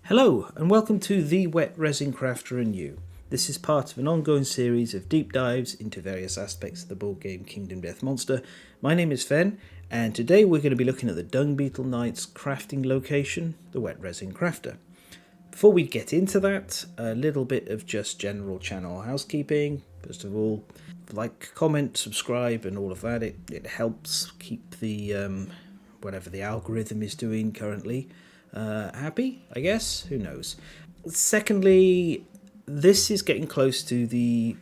Hello and welcome to the Wet Resin Crafter and You. This is part of an ongoing series of deep dives into various aspects of the board game Kingdom Death Monster. My name is Fen, and today we're going to be looking at the Dung Beetle Knight's crafting location, the Wet Resin Crafter. Before we get into that, a little bit of just general channel housekeeping. First of all, like, comment, subscribe and all of that. It helps keep the whatever the algorithm is doing currently happy, I guess. Who knows? Secondly, this is getting close to the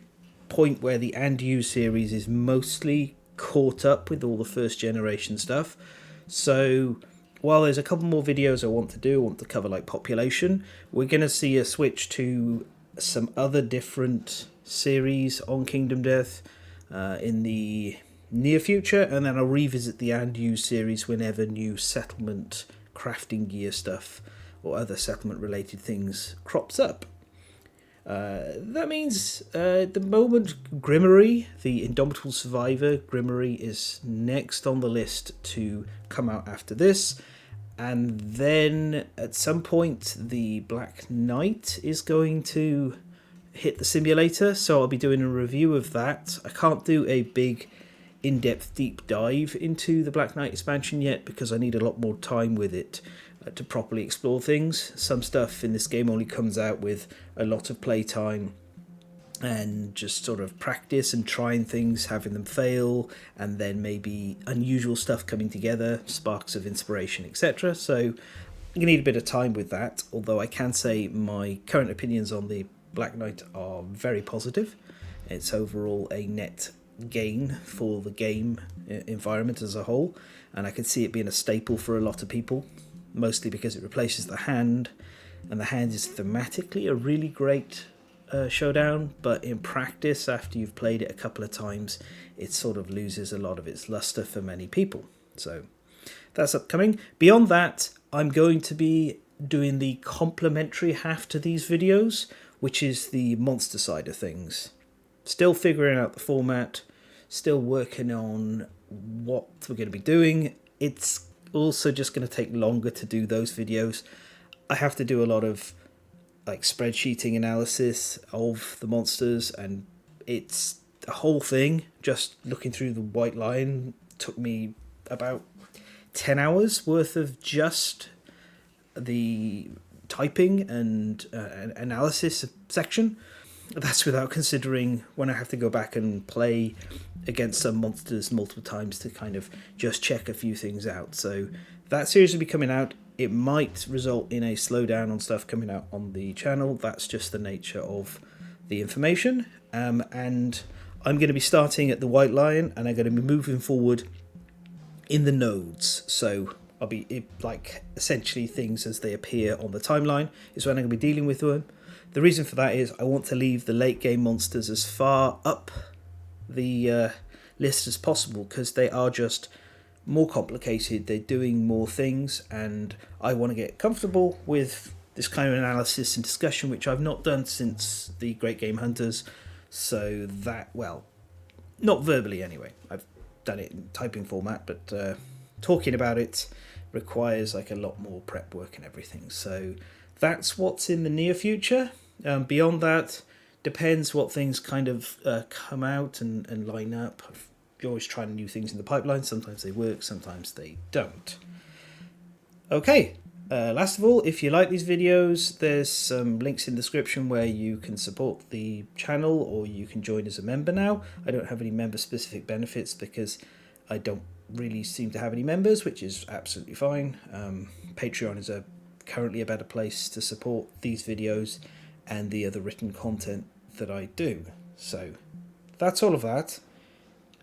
point where the And You series is mostly caught up with all the first generation stuff. So while there's a couple more videos I want to cover like population, we're going to see a switch to some other different series on Kingdom Death in the near future, and then I'll revisit the And You series whenever new settlement crafting gear stuff or other settlement related things crops up. That means at the moment Grimoire, the Indomitable Survivor Grimoire, is next on the list to come out after this, and then at some point the Black Knight is going to hit the simulator, so I'll be doing a review of that. I can't do a big in-depth deep dive into the Black Knight expansion yet because I need a lot more time with it to properly explore things. Some stuff in this game only comes out with a lot of playtime and just sort of practice and trying things, having them fail, and then maybe unusual stuff coming together, sparks of inspiration, etc. So you need a bit of time with that, although I can say my current opinions on the Black Knight are very positive. It's overall a net gain for the game environment as a whole, and I can see it being a staple for a lot of people, mostly because it replaces the hand, and the hand is thematically a really great showdown, but in practice, after you've played it a couple of times, it sort of loses a lot of its luster for many people. So that's upcoming. Beyond that, I'm going to be doing the complementary half to these videos, which is the monster side of things. Still figuring out the format, still working on what we're going to be doing. It's also just going to take longer to do those videos. I have to do a lot of like spreadsheeting analysis of the monsters, and it's the whole thing. Just looking through the white line took me about 10 hours worth of just the typing and analysis section. That's without considering when I have to go back and play against some monsters multiple times to kind of just check a few things out. So that series will be coming out. It might result in a slowdown on stuff coming out on the channel. That's just the nature of the information. And I'm going to be starting at the White Lion, and I'm going to be moving forward in the nodes. So I'll be like essentially things as they appear on the timeline is when I'm going to be dealing with them. The reason for that is I want to leave the late game monsters as far up the list as possible, because they are just more complicated, they're doing more things, and I want to get comfortable with this kind of analysis and discussion, which I've not done since the Great Game Hunters. So that, well, not verbally anyway, I've done it in typing format, but talking about it requires like a lot more prep work and everything. So that's what's in the near future. Beyond that, depends what things kind of come out and line up. You're always trying new things in the pipeline. Sometimes they work, sometimes they don't. Okay, last of all, if you like these videos, there's some links in the description where you can support the channel, or you can join as a member now. I don't have any member-specific benefits because I don't really seem to have any members, which is absolutely fine. Patreon is currently a better place to support these videos and the other written content that I do. So that's all of that.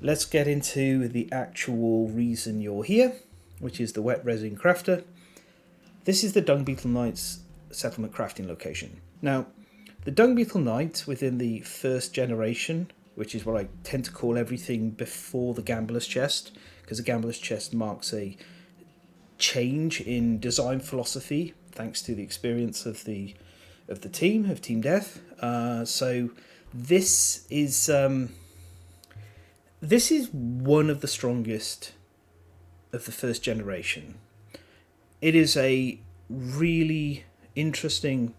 Let's get into the actual reason you're here, which is the Wet Resin Crafter. This is the Dung Beetle Knight's settlement crafting location. Now, the Dung Beetle Knight within the first generation, which is what I tend to call everything before the Gambler's Chest, because the Gambler's Chest marks a change in design philosophy thanks to the experience of the team of Team Death. So this is one of the strongest of the first generation. It is a really interesting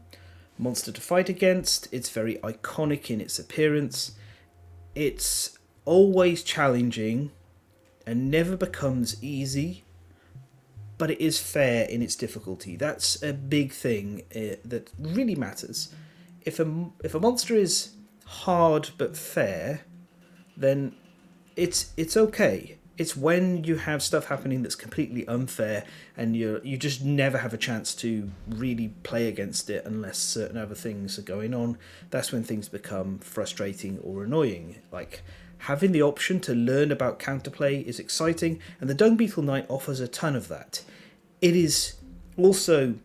monster to fight against. It's very iconic in its appearance. It's always challenging and never becomes easy, but it is fair in its difficulty. That's a big thing that really matters. If a monster is hard but fair, then it's okay. It's when you have stuff happening that's completely unfair and you just never have a chance to really play against it unless certain other things are going on. That's when things become frustrating or annoying. Like, having the option to learn about counterplay is exciting, and the Dung Beetle Knight offers a ton of that. It is also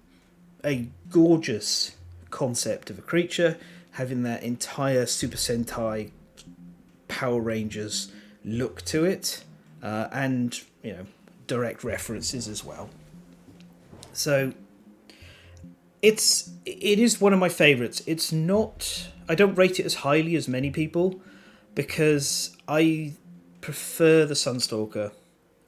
a gorgeous concept of a creature, having that entire Super Sentai Power Rangers look to it. And, direct references as well. So it is one of my favourites. It's not... I don't rate it as highly as many people because I prefer the Sunstalker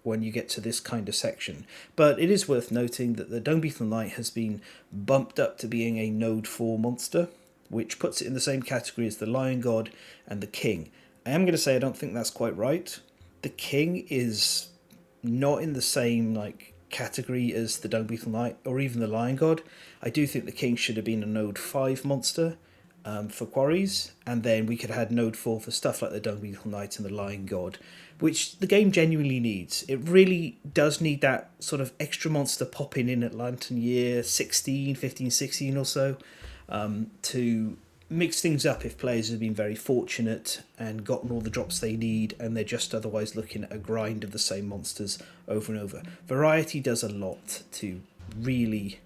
when you get to this kind of section. But it is worth noting that the Dung Beetle Knight has been bumped up to being a Node 4 monster, which puts it in the same category as the Lion God and the King. I am going to say I don't think that's quite right. The King is not in the same category as the Dung Beetle Knight or even the Lion God. I do think the King should have been a Node 5 monster for quarries, and then we could have had Node 4 for stuff like the Dung Beetle Knight and the Lion God, which the game genuinely needs. It really does need that sort of extra monster popping in at Lantern Year 16, 15, 16 or so to mix things up if players have been very fortunate and gotten all the drops they need and they're just otherwise looking at a grind of the same monsters over and over. Variety does a lot to really,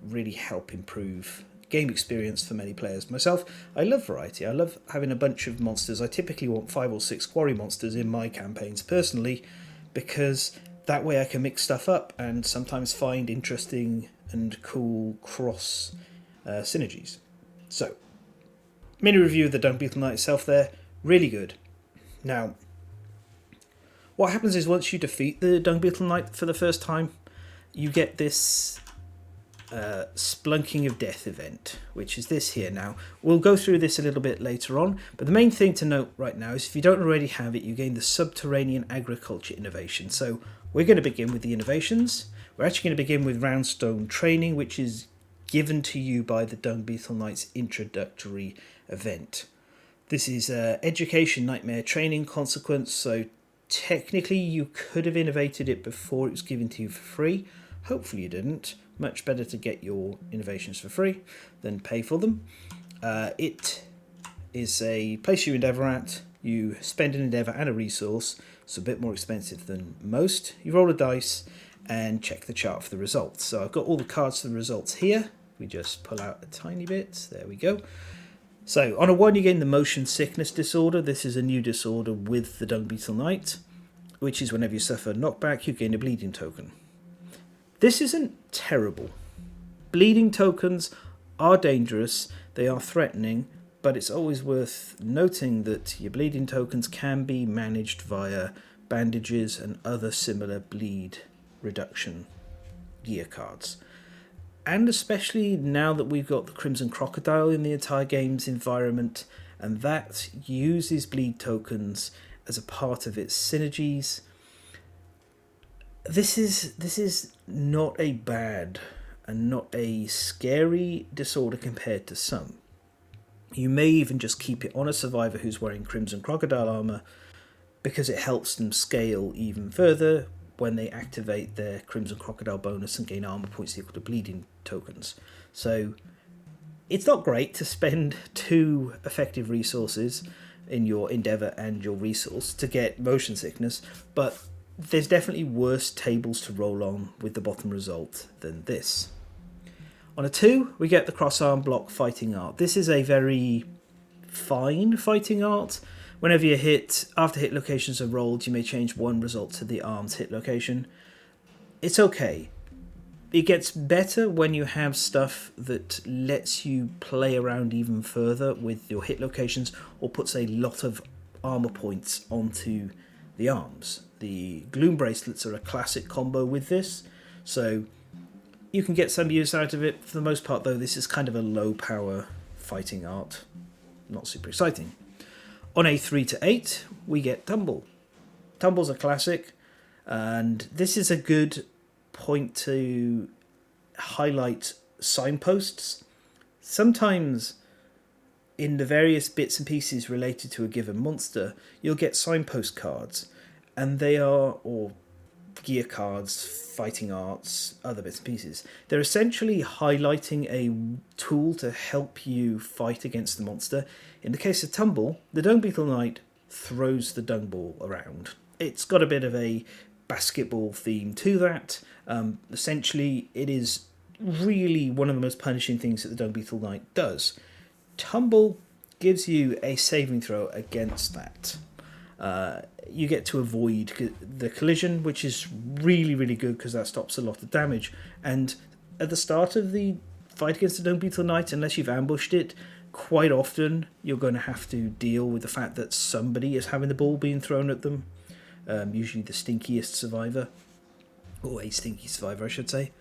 really help improve game experience for many players. Myself, I love variety. I love having a bunch of monsters. I typically want 5 or 6 quarry monsters in my campaigns personally, because that way I can mix stuff up and sometimes find interesting and cool cross synergies. So, mini review of the Dung Beetle Knight itself there, really good. Now, what happens is once you defeat the Dung Beetle Knight for the first time, you get this Splunking of Death event, which is this here now. We'll go through this a little bit later on, but the main thing to note right now is if you don't already have it, you gain the Subterranean Agriculture Innovation. So we're going to begin with the innovations. We're actually going to begin with Roundstone Training, which is given to you by the Dung Beetle Knight's introductory event. This is Education Nightmare Training Consequence, so technically you could have innovated it before it was given to you for free. Hopefully you didn't. Much better to get your innovations for free than pay for them. It is a place you endeavour at. You spend an endeavour and a resource. It's a bit more expensive than most. You roll a dice and check the chart for the results. So I've got all the cards for the results here. We just pull out a tiny bit. There we go. So on a 1 you gain the Motion Sickness Disorder. This is a new disorder with the Dung Beetle Knight, which is whenever you suffer knockback you gain a bleeding token. This isn't terrible. Bleeding tokens are dangerous, they are threatening, but it's always worth noting that your bleeding tokens can be managed via bandages and other similar bleed reduction gear cards. And especially now that we've got the Crimson Crocodile in the entire game's environment, and that uses bleed tokens as a part of its synergies, this is not a bad and not a scary disorder compared to some. You may even just keep it on a survivor who's wearing Crimson Crocodile armor because it helps them scale even further when they activate their Crimson Crocodile bonus and gain armor points equal to bleeding tokens. So it's not great to spend 2 effective resources in your endeavour and your resource to get motion sickness, but there's definitely worse tables to roll on with the bottom result than this. On a 2, we get the cross-arm block fighting art. This is a very fine fighting art. Whenever you hit, after hit locations are rolled, you may change 1 result to the arm's hit location. It's okay. It gets better when you have stuff that lets you play around even further with your hit locations or puts a lot of armor points onto the arms. The Gloom Bracelets are a classic combo with this, so You can get some use out of it. For the most part, though, this is kind of a low-power fighting art. Not super exciting. On a 3 to 8, we get Tumble. Tumble's a classic, and this is a good point to highlight signposts. Sometimes in the various bits and pieces related to a given monster, you'll get signpost cards, and they are, or gear cards, fighting arts, other bits and pieces. They're essentially highlighting a tool to help you fight against the monster. In the case of Tumble, the Dung Beetle Knight throws the dung ball around. It's got a bit of a basketball theme to that. Essentially, it is really one of the most punishing things that the Dung Beetle Knight does. Tumble gives you a saving throw against that. You get to avoid the collision, which is really, really good because that stops a lot of damage. And at the start of the fight against the Dung Beetle Knight, unless you've ambushed it, quite often you're going to have to deal with the fact that somebody is having the ball being thrown at them. Usually the stinkiest survivor, or a stinky survivor, I should say.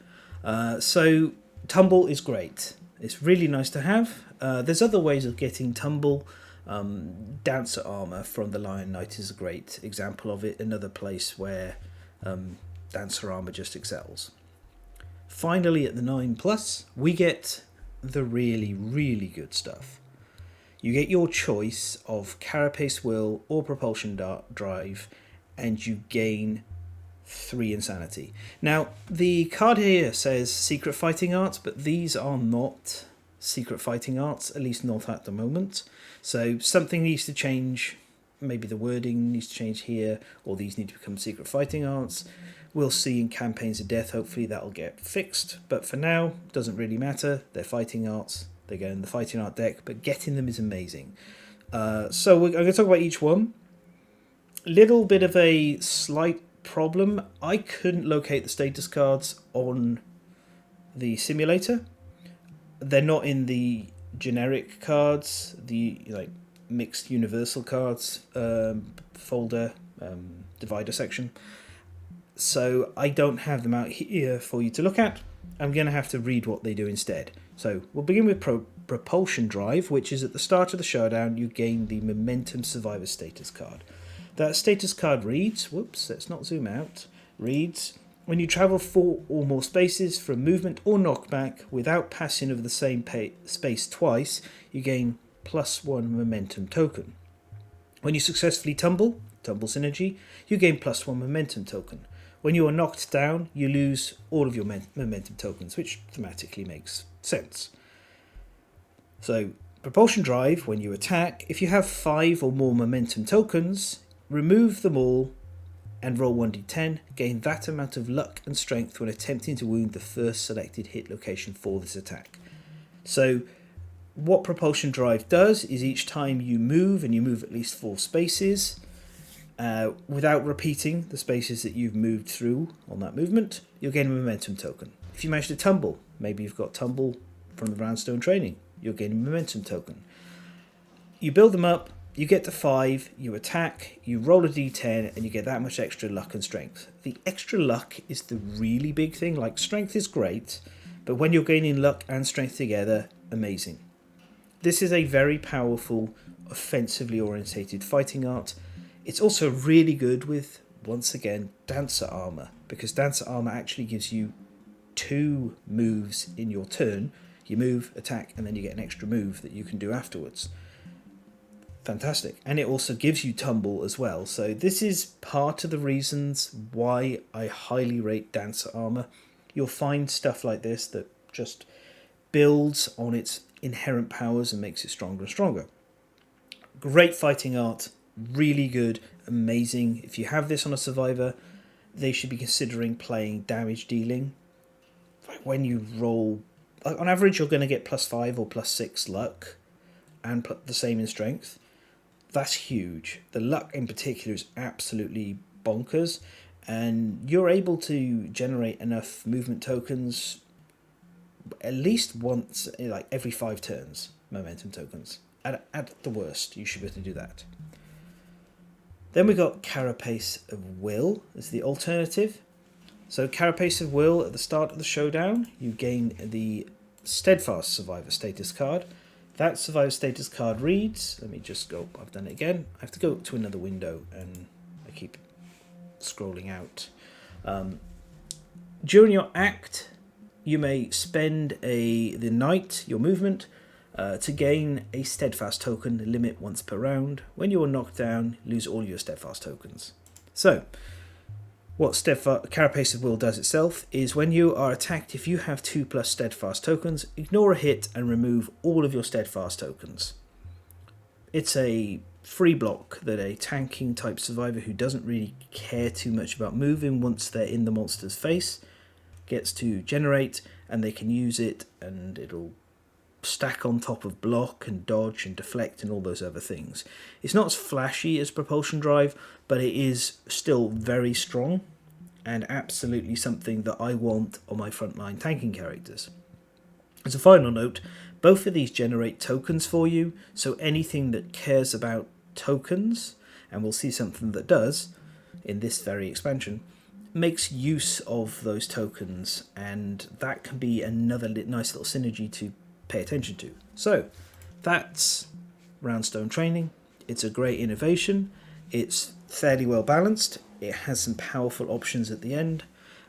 So Tumble is great. It's really nice to have. There's other ways of getting Tumble. Dancer armor from the Lion Knight is a great example of it. Another place where Dancer armor just excels. Finally, at the 9+, we get the really, really good stuff. You get your choice of Carapace Will or Propulsion Drive, and you gain 3 insanity. Now, the card here says Secret Fighting Arts, but these are not Secret Fighting Arts, at least not at the moment. So something needs to change. Maybe the wording needs to change here, or these need to become Secret Fighting Arts. We'll see in Campaigns of Death, hopefully that'll get fixed. But for now, doesn't really matter. They're fighting arts. They go in the fighting art deck, but getting them is amazing. So I'm going to talk about each one. Little bit of a slight problem. I couldn't locate the status cards on the simulator. They're not in the generic cards, the mixed universal cards folder, divider section. So I don't have them out here for you to look at. I'm going to have to read what they do instead. So we'll begin with Propulsion Drive, which is at the start of the showdown, you gain the Momentum Survivor status card. That status card reads, let's not zoom out, reads, when you travel 4 or more spaces from movement or knockback without passing over the same space twice, you gain +1 momentum token. When you successfully tumble synergy, you gain +1 momentum token. When you are knocked down, you lose all of your momentum tokens, which thematically makes sense. So, Propulsion Drive, when you attack, if you have 5 or more momentum tokens, remove them all and roll 1d10, gain that amount of luck and strength when attempting to wound the first selected hit location for this attack. So what Propulsion Drive does is each time you move, and you move at least 4 spaces, without repeating the spaces that you've moved through on that movement, you'll gain a momentum token. If you manage to tumble, maybe you've got tumble from the Roundstone training, you'll gain a momentum token. You build them up, you get to 5, you attack, you roll a d10, and you get that much extra luck and strength. The extra luck is the really big thing. Like, strength is great, but when you're gaining luck and strength together, amazing. This is a very powerful, offensively orientated fighting art. It's also really good with, once again, Dancer armor, because Dancer armor actually gives you 2 moves in your turn. You move, attack, and then you get an extra move that you can do afterwards. Fantastic. And it also gives you tumble as well. So this is part of the reasons why I highly rate Dancer armor. You'll find stuff like this that just builds on its inherent powers and makes it stronger and stronger. Great fighting art, really good, amazing. If you have this on a survivor, they should be considering playing damage dealing. When you roll, on average you're going to get +5 or +6 luck and the same in strength. That's huge. The luck in particular is absolutely bonkers, and you're able to generate enough movement tokens at least once, like every 5 turns, momentum tokens. At the worst, you should be able to do that. Then we got Carapace of Will as the alternative. So Carapace of Will at the start of the showdown, you gain the Steadfast Survivor status card. That Survivor status card reads, let me just go, I've done it again. I have to go to another window and I keep scrolling out. During your act, you may spend the knight, your movement, to gain a steadfast token, limit once per round. When you are knocked down, lose all your steadfast tokens. So, what Carapace of Will does itself is when you are attacked, if you have 2+ steadfast tokens, ignore a hit and remove all of your steadfast tokens. It's a free block that a tanking type survivor who doesn't really care too much about moving once they're in the monster's face gets to generate, and they can use it and it'll stack on top of block and dodge and deflect and all those other things. It's not as flashy as Propulsion Drive, but it is still very strong and absolutely something that I want on my frontline tanking characters. As a final note, both of these generate tokens for you, so anything that cares about tokens, and we'll see something that does in this very expansion, makes use of those tokens, and that can be another nice little synergy to pay attention to. So that's Roundstone training. It's a great innovation. It's fairly well balanced. It has some powerful options at the end,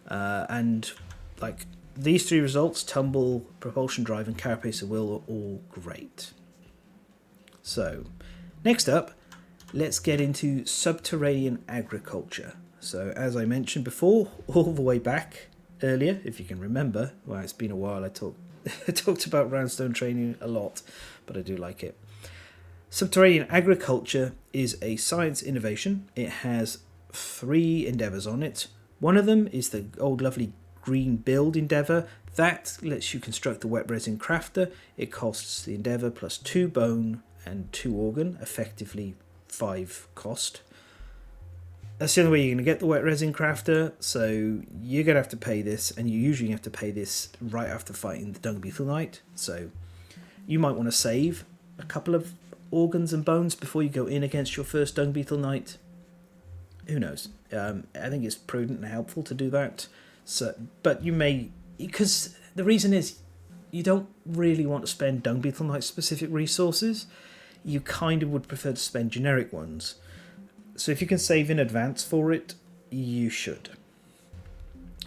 and like these three results, Tumble, Propulsion Drive and Carapace of Will, are all great. So next up, let's get into Subterranean Agriculture. So as I mentioned before, all the way back earlier, if you can remember, well, it's been a while, I talked about Roundstone training a lot, but I do like it. Subterranean Agriculture is a science innovation. It has 3 endeavours on it. One of them is the old lovely green build endeavour. That lets you construct the Wet Resin Crafter. It costs the endeavour plus 2 bone and 2 organ, effectively 5 cost. That's the only way you're going to get the Wet Resin Crafter, so you're going to have to pay this, and you usually have to pay this right after fighting the Dung Beetle Knight. So you might want to save a couple of organs and bones before you go in against your first Dung Beetle Knight. Who knows? I think it's prudent and helpful to do that. So, but you may, because the reason is you don't really want to spend Dung Beetle Knight specific resources. You kind of would prefer to spend generic ones. So if you can save in advance for it, you should.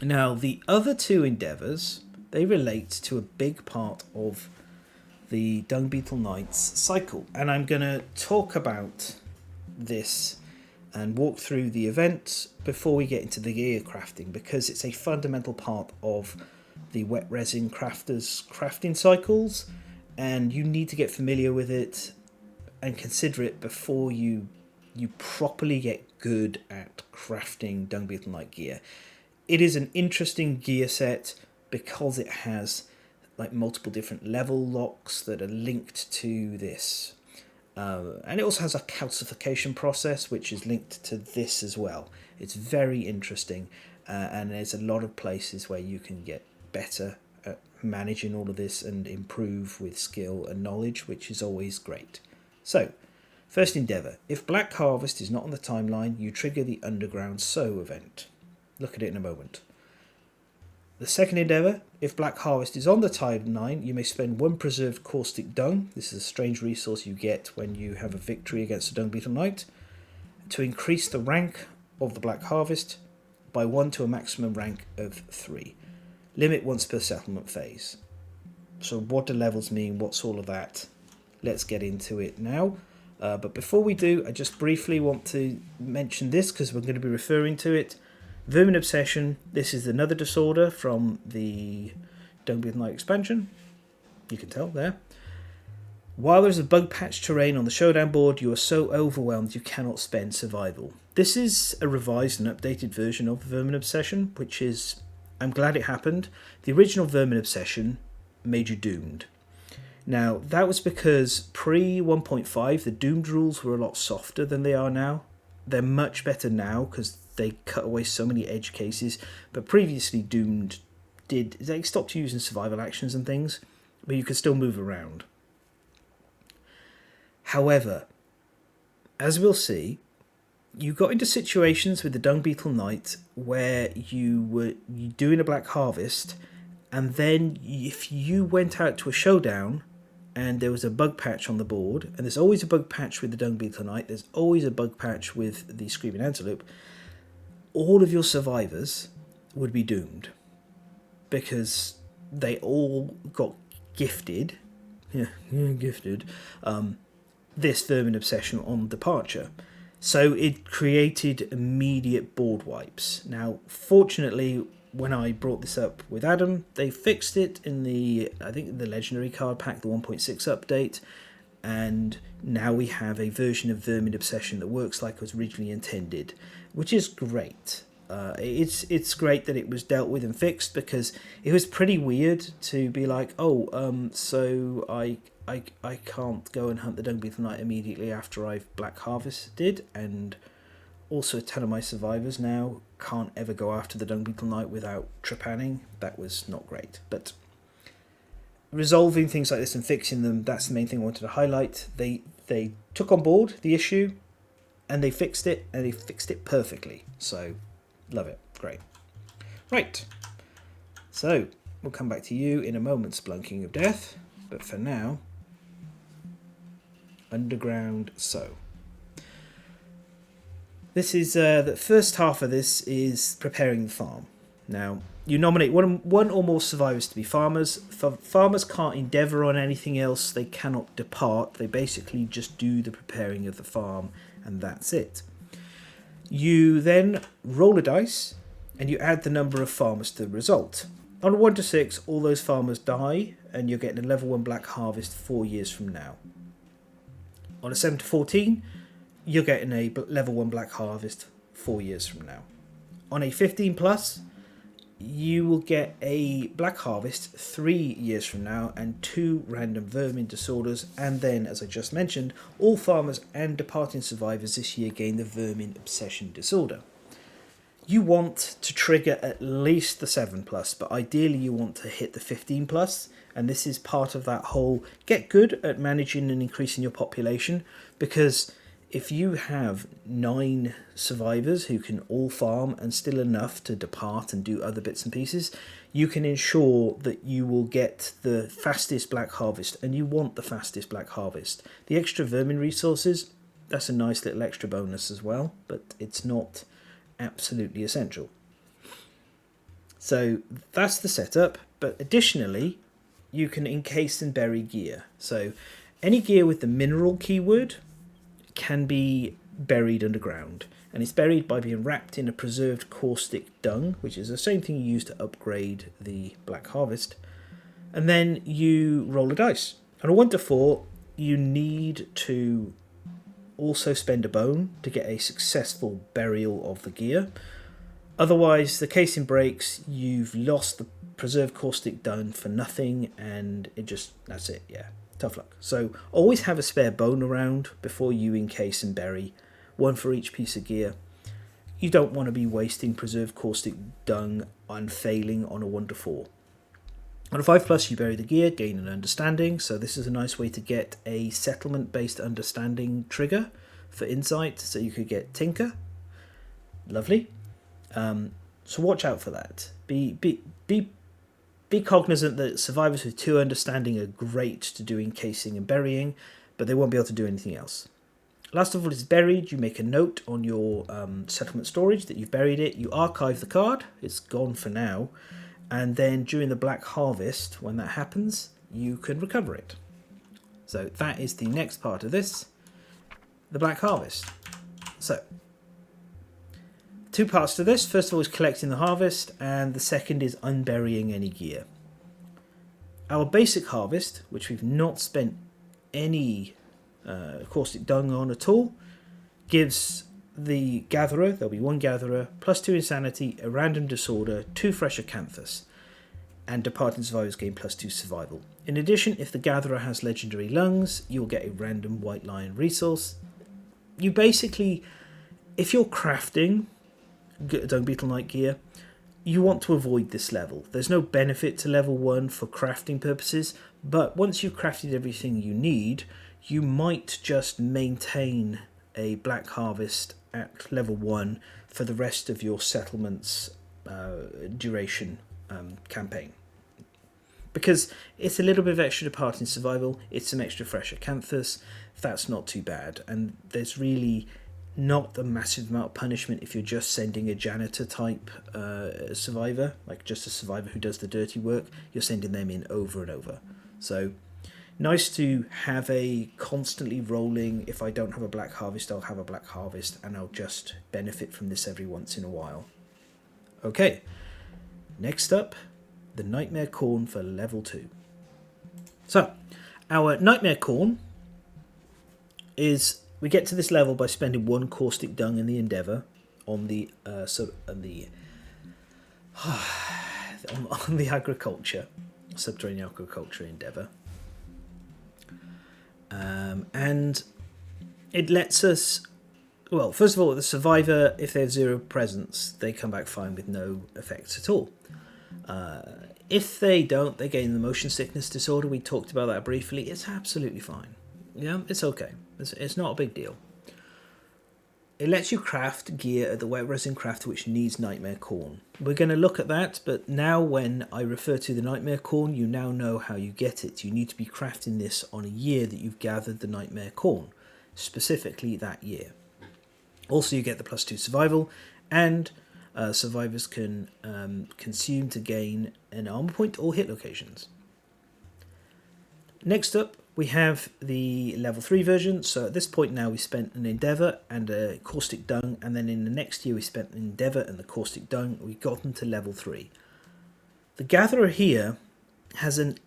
Now, the other 2 endeavours, they relate to a big part of the Dung Beetle Knight's cycle. And I'm going to talk about this and walk through the events before we get into the gear crafting, because it's a fundamental part of the Wet Resin Crafter's crafting cycles, and you need to get familiar with it and consider it before you properly get good at crafting Dung Beetle Knight gear. It is an interesting gear set because it has like multiple different level locks that are linked to this. And it also has a calcification process which is linked to this as well. It's very interesting, and there's a lot of places where you can get better at managing all of this and improve with skill and knowledge, which is always great. So, first endeavour. If Black Harvest is not on the timeline, you trigger the Underground Sow event. Look at it in a moment. The second endeavour. If Black Harvest is on the timeline, you may spend 1 preserved caustic dung. This is a strange resource you get when you have a victory against a Dung Beetle Knight, to increase the rank of the Black Harvest by 1 to a maximum rank of 3. Limit once per settlement phase. So what do levels mean? What's all of that? Let's get into it now. But before we do, I just briefly want to mention this because we're going to be referring to it. Vermin Obsession. This is another disorder from the Dung Beetle Knight expansion. You can tell there. While there's a bug patch terrain on the showdown board, you are so overwhelmed you cannot spend survival. This is a revised and updated version of Vermin Obsession, which is, I'm glad it happened. The original Vermin Obsession made you doomed. Now, that was because pre 1.5, the doomed rules were a lot softer than they are now. They're much better now because they cut away so many edge cases, but previously doomed they stopped using survival actions and things, but you could still move around. However, as we'll see, you got into situations with the Dung Beetle Knight where you doing a black harvest, and then if you went out to a showdown and there was a bug patch on the board, and there's always a bug patch with the Dung Beetle Knight, there's always a bug patch with the Screaming Antelope, all of your survivors would be doomed because they all got gifted, this vermin obsession on departure. So it created immediate board wipes. Now, fortunately, when I brought this up with Adam, they fixed it in the Legendary Card Pack, the 1.6 update, and now we have a version of Vermin Obsession that works like it was originally intended, which is great. It's great that it was dealt with and fixed, because it was pretty weird to be like, so I can't go and hunt the Dung Beetle Knight immediately after I've black harvested, and also a ton of my survivors now can't ever go after the Dung Beetle Knight without trepanning. That was not great, but resolving things like this and fixing them, that's the main thing I wanted to highlight. They took on board the issue and they fixed it, and they fixed it perfectly. So, love it. Great. Right. So, we'll come back to you in a moment, Splunking of Death. But for now, Underground Sow. This is the first half of this is preparing the farm. Now, you nominate one or more survivors to be farmers. Farmers can't endeavour on anything else. They cannot depart. They basically just do the preparing of the farm, and that's it. You then roll a dice, and you add the number of farmers to the result. On a 1 to 6, all those farmers die, and you're getting a level 1 black harvest 4 years from now. On a 7 to 14, you're getting a level 1 black harvest 4 years from now. On a 15 plus, you will get a black harvest 3 years from now and 2 random vermin disorders, and then, as I just mentioned, all farmers and departing survivors this year gain the vermin obsession disorder. You want to trigger at least the 7 plus, but ideally you want to hit the 15 plus, and this is part of that whole get good at managing and increasing your population, because if you have 9 survivors who can all farm and still enough to depart and do other bits and pieces, you can ensure that you will get the fastest black harvest, and you want the fastest black harvest. The extra vermin resources, that's a nice little extra bonus as well, but it's not absolutely essential. So that's the setup, but additionally you can encase and bury gear. So any gear with the mineral keyword can be buried underground, and it's buried by being wrapped in a preserved caustic dung, which is the same thing you use to upgrade the black harvest, and then you roll a dice. On a 1 to 4, you need to also spend a bone to get a successful burial of the gear. Otherwise, the casing breaks, you've lost the preserved caustic dung for nothing, and that's it, yeah. Tough luck. So always have a spare bone around before you encase and bury, 1 for each piece of gear. You don't want to be wasting preserved caustic dung on failing on a 1 to 4. On a 5 plus, you bury the gear, gain an understanding. So this is a nice way to get a settlement-based understanding trigger for insight. So you could get Tinker. Lovely. So watch out for that. Be cognizant that survivors with 2 understanding are great to do encasing and burying, but they won't be able to do anything else. Last of all, it's buried. You make a note on your settlement storage that you've buried it. You archive the card. It's gone for now. And then during the black harvest, when that happens, you can recover it. So that is the next part of this, the black harvest. So 2 parts to this. First of all is collecting the harvest, and the second is unburying any gear. Our basic harvest, which we've not spent any caustic dung on at all, gives the gatherer, there'll be 1 gatherer, plus 2 insanity, a random disorder, 2 fresh acanthus, and departing survivors gain plus 2 survival. In addition, if the gatherer has legendary lungs, you'll get a random white lion resource. You basically, if you're crafting Dung Beetle Knight gear, you want to avoid this level. There's no benefit to level 1 for crafting purposes, but once you've crafted everything you need, you might just maintain a black harvest at level 1 for the rest of your settlement's duration campaign. Because it's a little bit of extra departing survival, it's some extra fresh acanthus, that's not too bad. And there's really not a massive amount of punishment if you're just sending a janitor type survivor, like just a survivor who does the dirty work. You're sending them in over and over. So nice to have a constantly rolling, if I don't have a black harvest, I'll have a black harvest, and I'll just benefit from this every once in a while. Okay, next up, the Nightmare Corn for level 2. So, our Nightmare Corn is, we get to this level by spending 1 caustic dung in the Endeavour on the on the agriculture, Subterranean agriculture Endeavour. And it lets us, well, first of all, the survivor, if they have 0 presence, they come back fine with no effects at all. If they don't, they gain the motion sickness disorder. We talked about that briefly. It's absolutely fine. Yeah, it's okay. It's not a big deal. It lets you craft gear at the Wet Resin Crafter which needs Nightmare Corn. We're going to look at that, but now when I refer to the Nightmare Corn, you now know how you get it. You need to be crafting this on a year that you've gathered the Nightmare Corn, specifically that year. Also, you get the +2 survival, and survivors can consume to gain an armor point or hit locations. Next up, we have the level 3 version. So at this point now we spent an Endeavour and a Caustic Dung, and then in the next year we spent an Endeavour and the Caustic Dung. We got them to level 3. The Gatherer here has an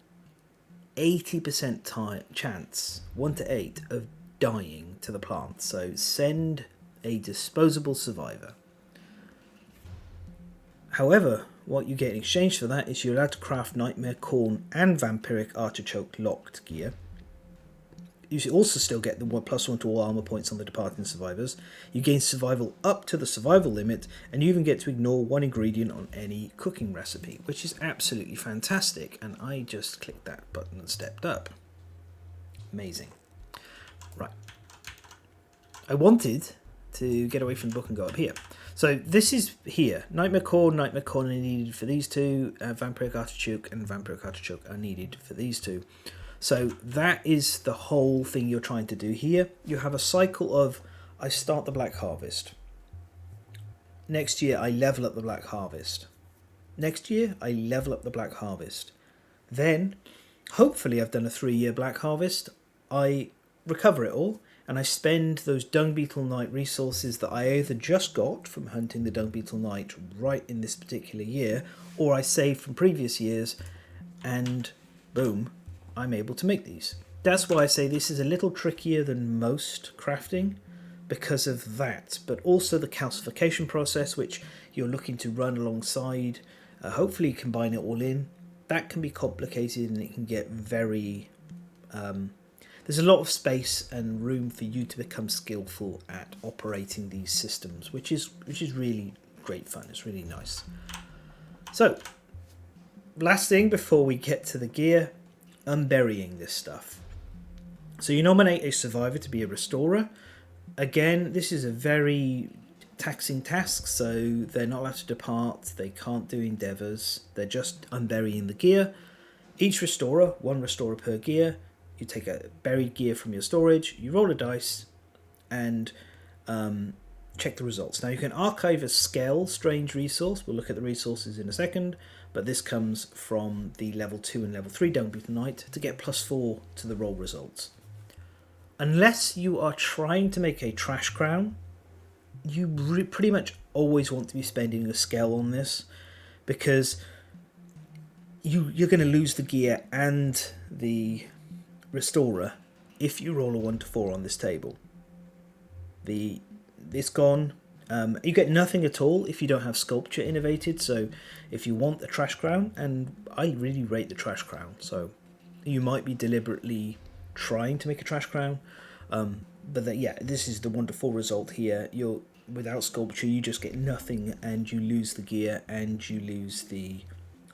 80% chance, 1 to 8, of dying to the plant. So send a disposable survivor. However, what you get in exchange for that is you're allowed to craft Nightmare Corn and Vampiric Artichoke locked gear. You also still get the +1 to all armor points on the departing survivors. You gain survival up to the survival limit, and you even get to ignore 1 ingredient on any cooking recipe, which is absolutely fantastic. And I just clicked that button and stepped up. Amazing. Right. I wanted to get away from the book and go up here. So this is here. Nightmare Corn are needed for these two. Vampiric Artichoke and Vampiric Artichoke are needed for these two. So that is the whole thing you're trying to do here. You have a cycle of, I start the Black Harvest. Next year, I level up the Black Harvest. Next year, I level up the Black Harvest. Then, hopefully I've done a 3-year Black Harvest. I recover it all, and I spend those Dung Beetle Knight resources that I either just got from hunting the Dung Beetle Knight right in this particular year, or I saved from previous years, and boom, I'm able to make these. That's why I say this is a little trickier than most crafting because of that, but also the calcification process, which you're looking to run alongside, hopefully combine it all in. That can be complicated, and it can get very there's a lot of space and room for you to become skillful at operating these systems, which is really great fun. It's really nice. So last thing before we get to the gear, unburying this stuff. So you nominate a survivor to be a restorer. Again, this is a very taxing task, so they're not allowed to depart, they can't do endeavours, they're just unburying the gear. Each restorer, 1 restorer per gear. You take a buried gear from your storage, you roll a dice, and check the results. Now you can archive a Scale Strange resource. We'll look at the resources in a second, but this comes from the level 2 and level 3 Dung Beetle Knight to get +4 to the roll results. Unless you are trying to make a trash crown, you pretty much always want to be spending a scale on this, because you're going to lose the gear and the restorer if you roll a 1 to 4 on this table. It's gone. You get nothing at all if you don't have sculpture innovated. So if you want the trash crown, and I really rate the trash crown, so you might be deliberately trying to make a trash crown, but yeah, this is the 1 to 4 result here. You're without sculpture, you just get nothing, and you lose the gear, and you lose the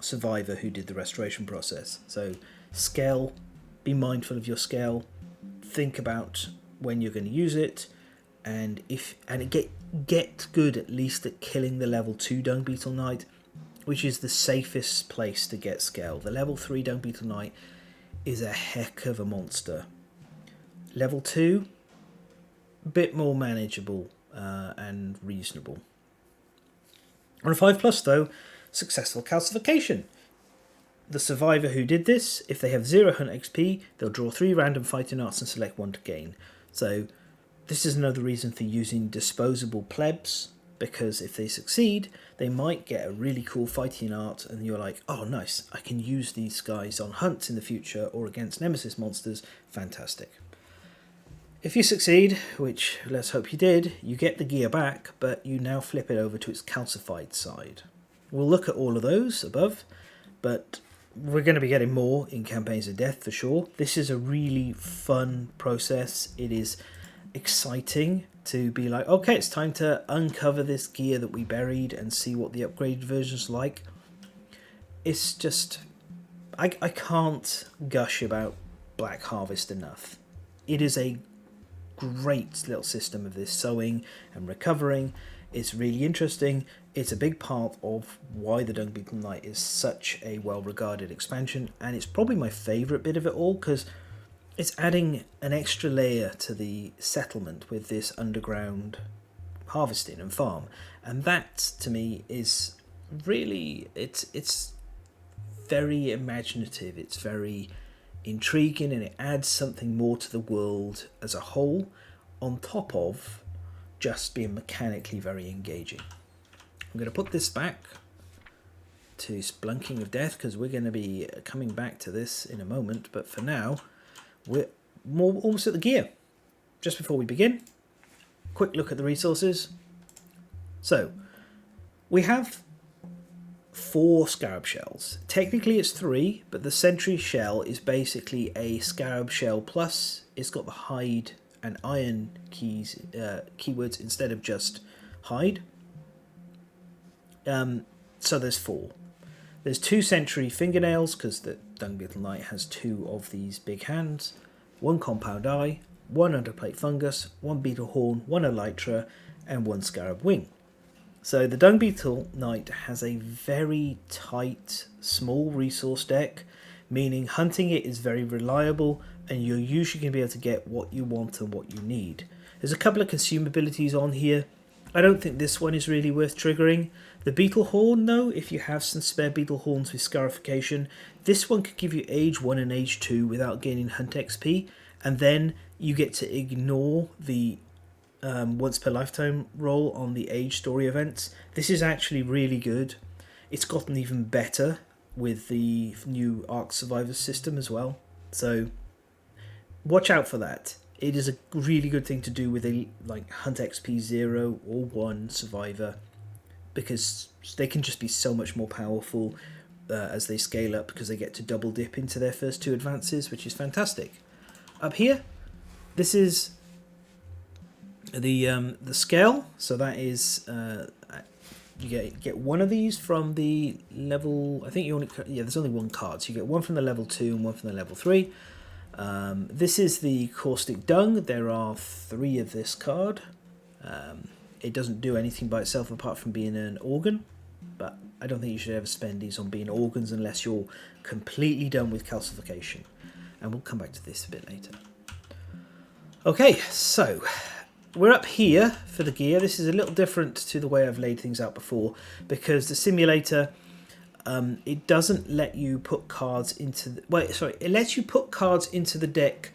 survivor who did the restoration process. So scale, be mindful of your scale, think about when you're going to use it, and get good at least at killing the level 2 Dung Beetle Knight, which is the safest place to get scale. The level 3 Dung Beetle Knight is a heck of a monster. Level 2, a bit more manageable and reasonable. On a 5+ though, successful calcification. The survivor who did this, if they have 0 hunt XP, they'll draw 3 random fighting arts and select 1 to gain. So this is another reason for using disposable plebs, because if they succeed, they might get a really cool fighting art and you're like, oh nice, I can use these guys on hunts in the future or against nemesis monsters. Fantastic. If you succeed, which let's hope you did, you get the gear back, but you now flip it over to its calcified side. We'll look at all of those above, but we're going to be getting more in Campaigns of Death for sure. This is a really fun process. It is exciting to be like, okay, it's time to uncover this gear that we buried and see what the upgraded version's like. It's just, I can't gush about Black Harvest enough. It is a great little system of this sewing and recovering. It's really interesting. It's a big part of why the Dung Beetle Knight is such a well-regarded expansion, and it's probably my favourite bit of it all because it's adding an extra layer to the settlement with this underground harvesting and farm, and that to me is really, it's very imaginative, it's very intriguing, and it adds something more to the world as a whole on top of just being mechanically very engaging. I'm going to put this back to Splunking of Death because we're going to be coming back to this in a moment, but for now we're almost at the gear. Just before we begin, quick look at the resources. So we have 4 scarab shells. Technically it's 3, but the sentry shell is basically a scarab shell plus. It's got the hide and iron keywords instead of just hide. So there's 4. There's 2 sentry fingernails because the Dung Beetle Knight has 2 of these big hands, 1 compound eye, 1 underplate fungus, 1 beetle horn, 1 elytra, and 1 scarab wing. So the Dung Beetle Knight has a very tight, small resource deck, meaning hunting it is very reliable and you're usually going to be able to get what you want and what you need. There's a couple of consumabilities on here. I don't think this one is really worth triggering. The beetle horn though, if you have some spare beetle horns with scarification, this one could give you age 1 and age 2 without gaining hunt XP, and then you get to ignore the once per lifetime roll on the age story events. This is actually really good. It's gotten even better with the new Ark Survivor system as well, so watch out for that. It is a really good thing to do with a like hunt XP 0 or 1 survivor, because they can just be so much more powerful as they scale up, because they get to double dip into their first 2 advances, which is fantastic. Up here, this is the scale. So that is you get 1 of these from the level. I think you only there's only 1 card, so you get 1 from the level 2 and 1 from the level 3. This is the caustic dung. There are 3 of this card. It doesn't do anything by itself apart from being an organ, but I don't think you should ever spend these on being organs unless you're completely done with calcification, and we'll come back to this a bit later. Okay, so we're up here for the gear. This is a little different to the way I've laid things out before, because the simulator, it doesn't let you put cards into the, it lets you put cards into the deck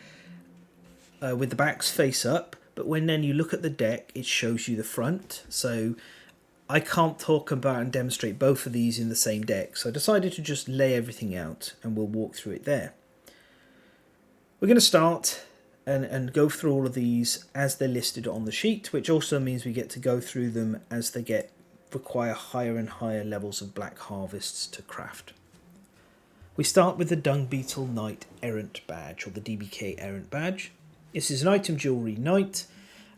with the backs face up, but when then you look at the deck, it shows you the front. So I can't talk about and demonstrate both of these in the same deck, so I decided to just lay everything out and we'll walk through it there. We're going to start and go through all of these as they're listed on the sheet, which also means we get to go through them as they require higher and higher levels of black harvests to craft. We start with the Dung Beetle Knight Errant Badge, or the DBK Errant Badge. This is an item jewelry knight.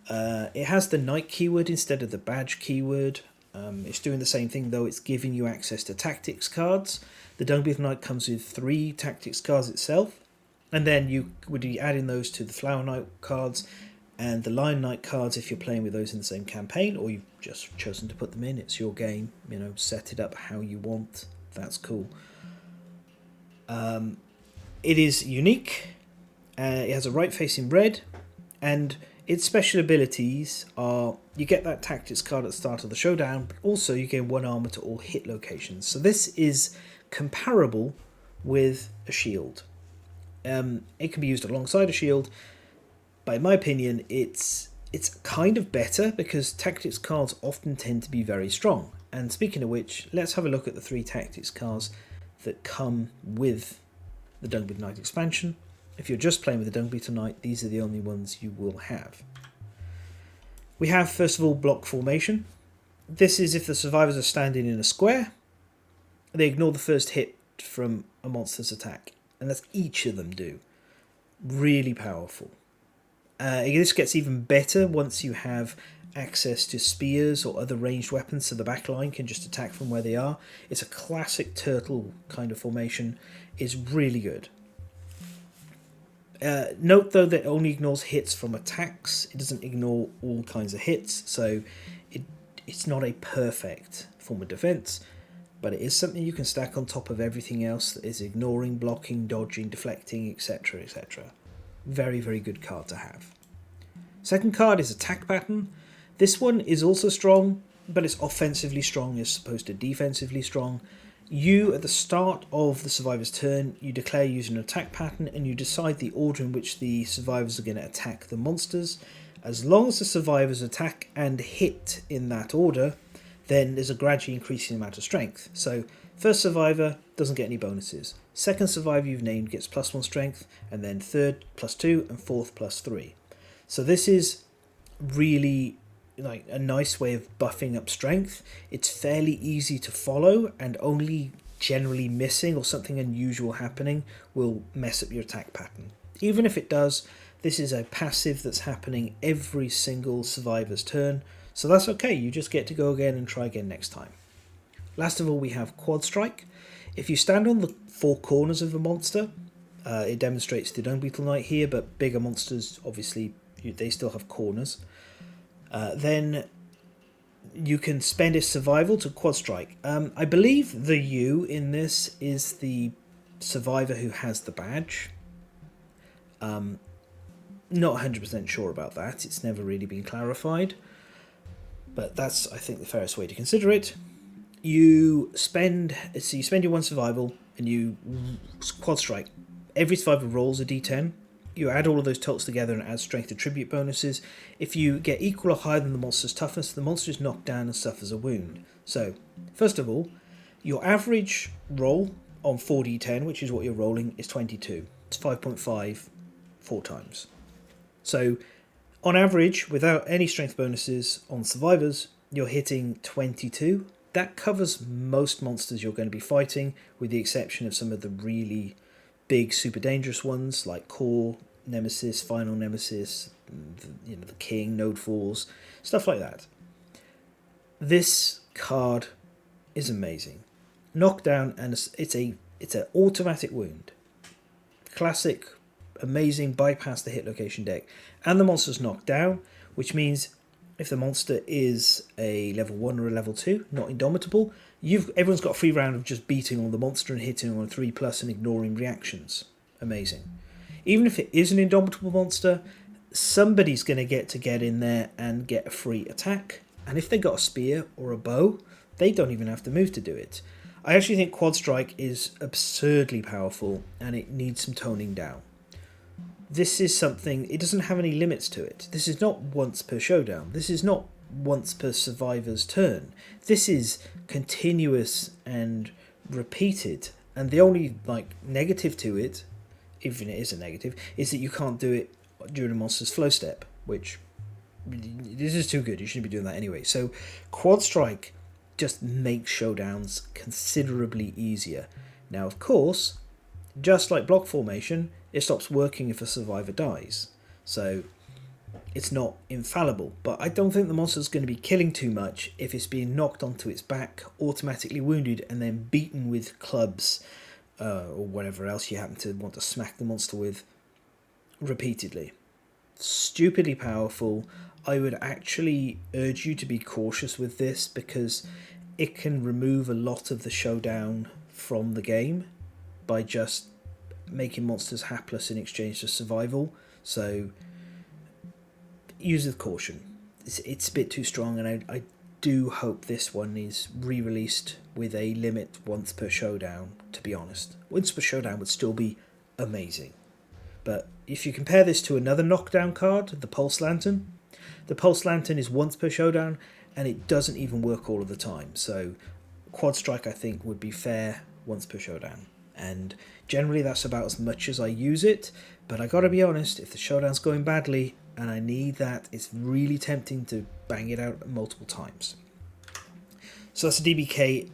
It has the knight keyword instead of the badge keyword. It's doing the same thing though, it's giving you access to tactics cards. The Dung Beetle Knight comes with 3 tactics cards itself, and then you would be adding those to the Flower Knight cards, And the Lion Knight cards, if you're playing with those in the same campaign, or you've just chosen to put them in, it's your game, you know, set it up how you want, that's cool. It is unique, it has a right facing red, and its special abilities are, you get that tactics card at the start of the showdown, but also you gain 1 armor to all hit locations. So this is comparable with a shield. It can be used alongside a shield, but in my opinion it's kind of better because tactics cards often tend to be very strong. And speaking of which, let's have a look at the 3 tactics cards that come with the Dung Beetle Knight expansion. If you're just playing with the Dung Beetle Knight, these are the only ones you will have. We have, first of all, block formation. This is if the survivors are standing in a square, they ignore the first hit from a monster's attack, and that's each of them do. Really powerful. This gets even better once you have access to spears or other ranged weapons, so the back line can just attack from where they are. It's a classic turtle kind of formation. It's really good. Note though that it only ignores hits from attacks. It doesn't ignore all kinds of hits, so it's not a perfect form of defense, but it is something you can stack on top of everything else that is ignoring, blocking, dodging, deflecting, etc, etc. Very, very good card to have. Second card is Attack Pattern. This one is also strong, but it's offensively strong as opposed to defensively strong. You, at the start of the survivor's turn, you declare using an attack pattern and you decide the order in which the survivors are going to attack the monsters. As long as the survivors attack and hit in that order, then there's a gradually increasing amount of strength. So first survivor doesn't get any bonuses. Second survivor you've named gets +1 strength, and then third +2 and fourth +3. So this is really like a nice way of buffing up strength. It's fairly easy to follow, and only generally missing or something unusual happening will mess up your attack pattern. Even if it does, this is a passive that's happening every single survivor's turn, so that's okay. You just get to go again and try again next time. Last of all, we have Quad Strike. If you stand on the 4 corners of a monster, it demonstrates the Dung Beetle Knight here, but bigger monsters, obviously, they still have corners. Then you can spend a survival to Quad Strike. I believe the U in this is the survivor who has the badge. Not 100% sure about that. It's never really been clarified. But that's, I think, the fairest way to consider it. You spend your 1 survival and you Quad Strike. Every survivor rolls a d10. You add all of those totals together and add strength attribute bonuses. If you get equal or higher than the monster's toughness, the monster is knocked down and suffers a wound. So, first of all, your average roll on 4d10, which is what you're rolling, is 22. It's 5.5 4 times. So, on average, without any strength bonuses on survivors, you're hitting 22. That covers most monsters you're going to be fighting, with the exception of some of the really big, super dangerous ones like Core, Nemesis, Final Nemesis, the King, Node Falls, stuff like that. This card is amazing. Knockdown, and it's an automatic wound. Classic, amazing, bypass the hit location deck. And the monster's knocked down, which means if the monster is a level 1 or a level 2, not indomitable, everyone's got a free round of just beating on the monster and hitting on a 3+ and ignoring reactions. Amazing. Even if it is an indomitable monster, somebody's going to get in there and get a free attack. And if they got a spear or a bow, they don't even have to move to do it. I actually think Quad Strike is absurdly powerful and it needs some toning down. This is something, it doesn't have any limits to it. This is not once per showdown. This is not once per survivor's turn. This is continuous and repeated. And the only negative to it, even it is a negative, is that you can't do it during a monster's flow step, which this is too good. You shouldn't be doing that anyway. So Quad Strike just makes showdowns considerably easier. Now, of course, just like block formation, it stops working if a survivor dies. So it's not infallible, but I don't think the monster's going to be killing too much if it's being knocked onto its back, automatically wounded, and then beaten with clubs or whatever else you happen to want to smack the monster with repeatedly. stupidly powerful. I would actually urge you to be cautious with this because it can remove a lot of the showdown from the game by just making monsters hapless in exchange for survival. So use with caution. It's a bit too strong, and I do hope this one is re-released with a limit once per showdown, to be honest. Once per showdown would still be amazing. But if you compare this to another knockdown card, the Pulse Lantern is once per showdown, and it doesn't even work all of the time. So Quad Strike, I think, would be fair once per showdown. And generally that's about as much as I use it, but I gotta be honest, if the showdown's going badly and I need that, it's really tempting to bang it out multiple times. So that's a DBK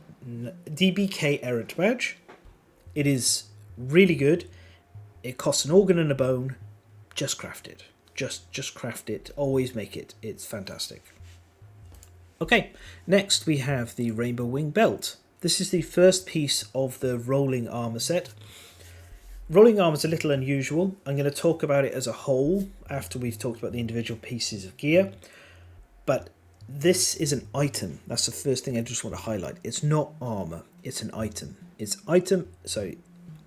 Errant Badge. It is really good. It costs an organ and a bone. Just craft it. Just craft it. Always make it. It's fantastic. Okay, next we have the Rainbow Wing Belt. This is the first piece of the rolling armor set. Rolling armor is a little unusual. I'm going to talk about it as a whole after we've talked about the individual pieces of gear. But this is an item. That's the first thing I just want to highlight. It's not armor. It's an item. So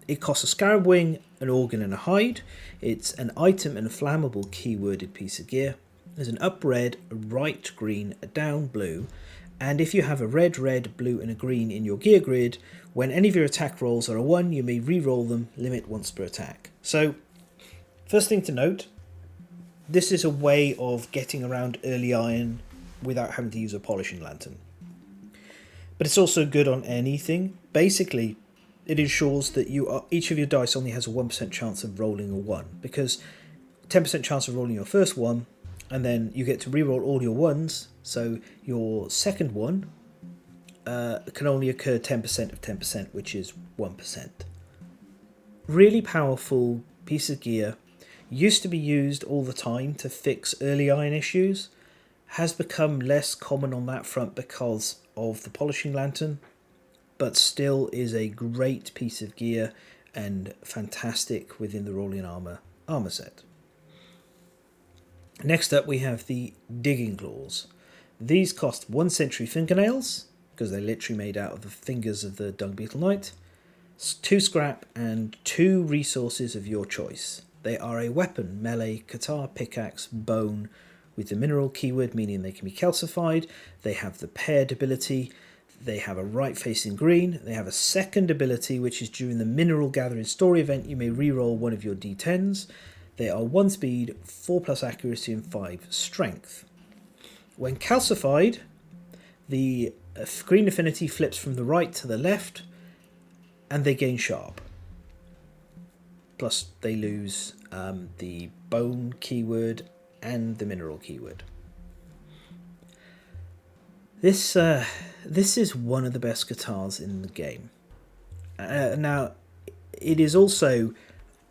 it costs a scarab wing, an organ and a hide. It's an item and a flammable keyworded piece of gear. There's an up red, a right green, a down blue. And if you have a red, blue and a green in your gear grid, when any of your attack rolls are a 1, you may re-roll them, limit once per attack. So, first thing to note, this is a way of getting around early iron without having to use a polishing lantern. But it's also good on anything. Basically, it ensures that each of your dice only has a 1% chance of rolling a 1, because 10% chance of rolling your first one, and then you get to re-roll all your ones, so your second one can only occur 10% of 10%, which is 1%. Really powerful piece of gear. Used to be used all the time to fix early iron issues. Has become less common on that front because of the polishing lantern, but still is a great piece of gear and fantastic within the rolling armor set. Next up we have the Digging Claws. These cost 1 century fingernails, because they're literally made out of the fingers of the Dung Beetle Knight, 2 scrap and 2 resources of your choice. They are a weapon, melee, katana, pickaxe, bone, with the mineral keyword meaning they can be calcified. They have the paired ability. They have a right facing green. They have a second ability, which is during the mineral gathering story event you may reroll one of your d10s. They are 1 speed, 4+ accuracy and 5 strength. When calcified, the green affinity flips from the right to the left and they gain sharp. Plus they lose the bone keyword and the mineral keyword. This is one of the best guitars in the game. Now, it is also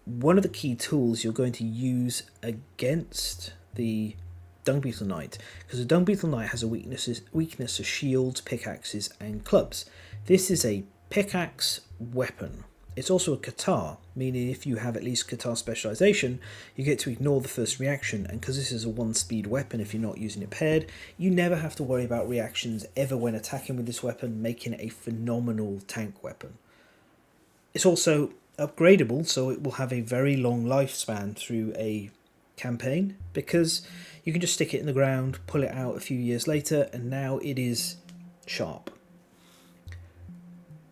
one of the key tools you're going to use against the Dung Beetle Knight, because the Dung Beetle Knight has a weakness of shields, pickaxes and clubs. This is a pickaxe weapon. It's also a katar, meaning if you have at least katar specialization, you get to ignore the first reaction, and because this is a 1 speed weapon, if you're not using it paired, you never have to worry about reactions ever when attacking with this weapon, making it a phenomenal tank weapon. It's also upgradable, so it will have a very long lifespan through a campaign, because you can just stick it in the ground, pull it out a few years later, and now it is sharp.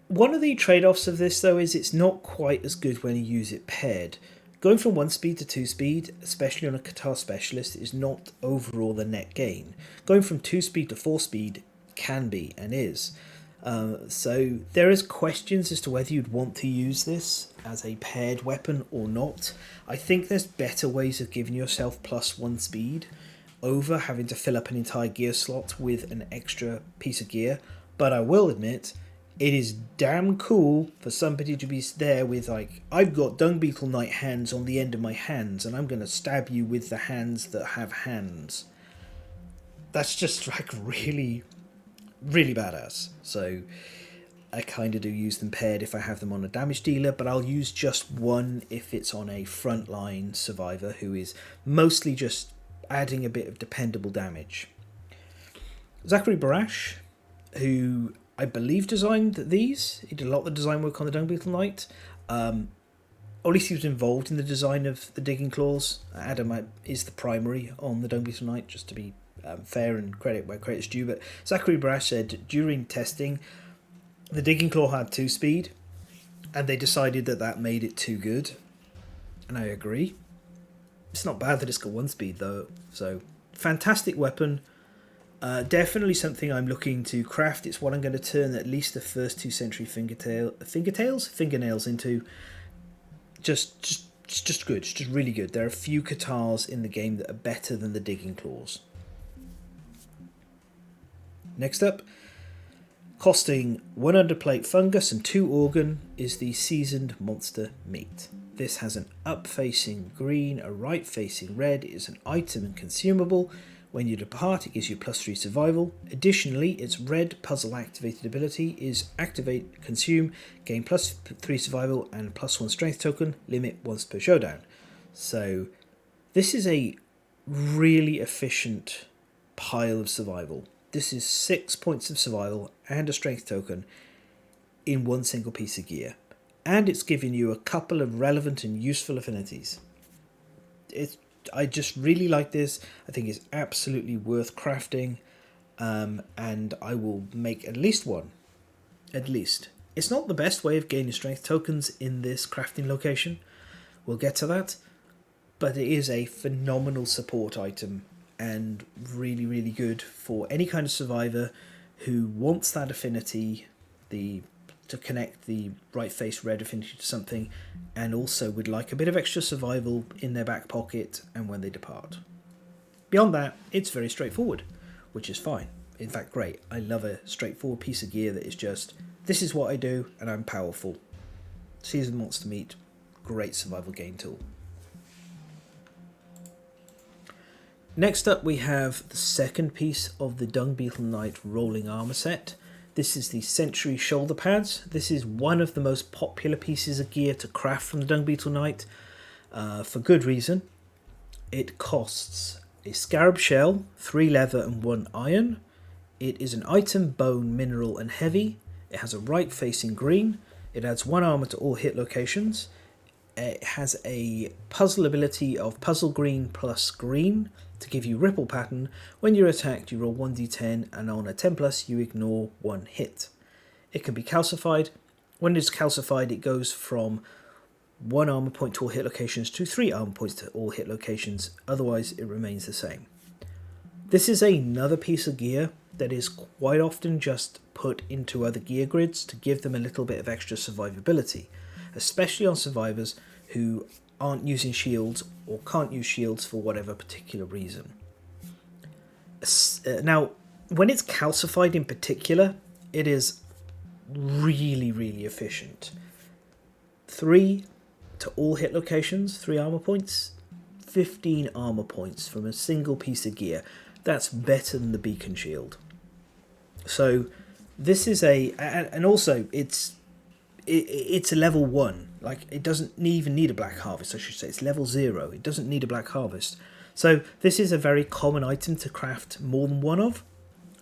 One of the trade-offs of this, though, is it's not quite as good when you use it paired. Going from 1 speed to 2 speed, especially on a Katar Specialist, is not overall the net gain. Going from 2 speed to 4 speed can be, and is. So there is questions as to whether you'd want to use this as a paired weapon or not. I think there's better ways of giving yourself +1 speed over having to fill up an entire gear slot with an extra piece of gear, but I will admit, it is damn cool for somebody to be there with, like, I've got Dung Beetle Knight hands on the end of my hands and I'm going to stab you with the hands that have hands. That's just like really, really badass. So I kind of do use them paired if I have them on a damage dealer, but I'll use just one if it's on a frontline survivor who is mostly just adding a bit of dependable damage. Zachary Barash, who I believe designed these. He did a lot of the design work on the Dung Beetle Knight. Or at least he was involved in the design of the digging claws. Adam is the primary on the Dung Beetle Knight, just to be fair and credit where credit's due. But Zachary Barash said during testing, the digging claw had 2 speed, and they decided that made it too good. And I agree. It's not bad that it's got 1 speed though. So fantastic weapon. Definitely something I'm looking to craft. It's what I'm going to turn at least the first 2 century fingernails into. Just good. It's just really good. There are a few katars in the game that are better than the digging claws. Next up, costing 1 underplate fungus and 2 organ, is the seasoned monster meat. This has an up-facing green, a right-facing red. It is an item and consumable. When you depart, it gives you +3 survival. Additionally, its red puzzle activated ability is activate, consume, gain +3 survival and +1 strength token, limit once per showdown. So this is a really efficient pile of survival. This is 6 points of survival and a strength token in 1 single piece of gear. And it's giving you a couple of relevant and useful affinities. I just really like this. I think it's absolutely worth crafting. And I will make at least one. At least. It's not the best way of gaining strength tokens in this crafting location. We'll get to that. But it is a phenomenal support item. And really, really good for any kind of survivor who wants that affinity, to connect the right face red affinity to something, and also would like a bit of extra survival in their back pocket and when they depart. Beyond that, it's very straightforward, which is fine. In fact, great. I love a straightforward piece of gear that is just, this is what I do and I'm powerful. Seasoned monster meat, great survival gain tool. Next up we have the second piece of the Dung Beetle Knight rolling armour set. This is the Century shoulder pads. This is one of the most popular pieces of gear to craft from the Dung Beetle Knight, for good reason. It costs a scarab shell, 3 leather and 1 iron. It is an item, bone, mineral and heavy. It has a right facing green. It adds 1 armour to all hit locations. It has a puzzle ability of puzzle green plus green to give you ripple pattern. When you're attacked, you roll 1d10 and on a 10+, you ignore 1 hit. It can be calcified. When it's calcified, it goes from 1 armor point to all hit locations to 3 armor points to all hit locations. Otherwise, it remains the same. This is another piece of gear that is quite often just put into other gear grids to give them a little bit of extra survivability, especially on survivors who aren't using shields or can't use shields for whatever particular reason. Now, when it's calcified in particular, it is really, really efficient. 3 to all hit locations, 3 armor points, 15 armor points from a single piece of gear. That's better than the beacon shield. So this is and also it's a level 1. Like, it doesn't even need a black harvest, I should say. It's level 0. It doesn't need a black harvest. So this is a very common item to craft more than 1 of.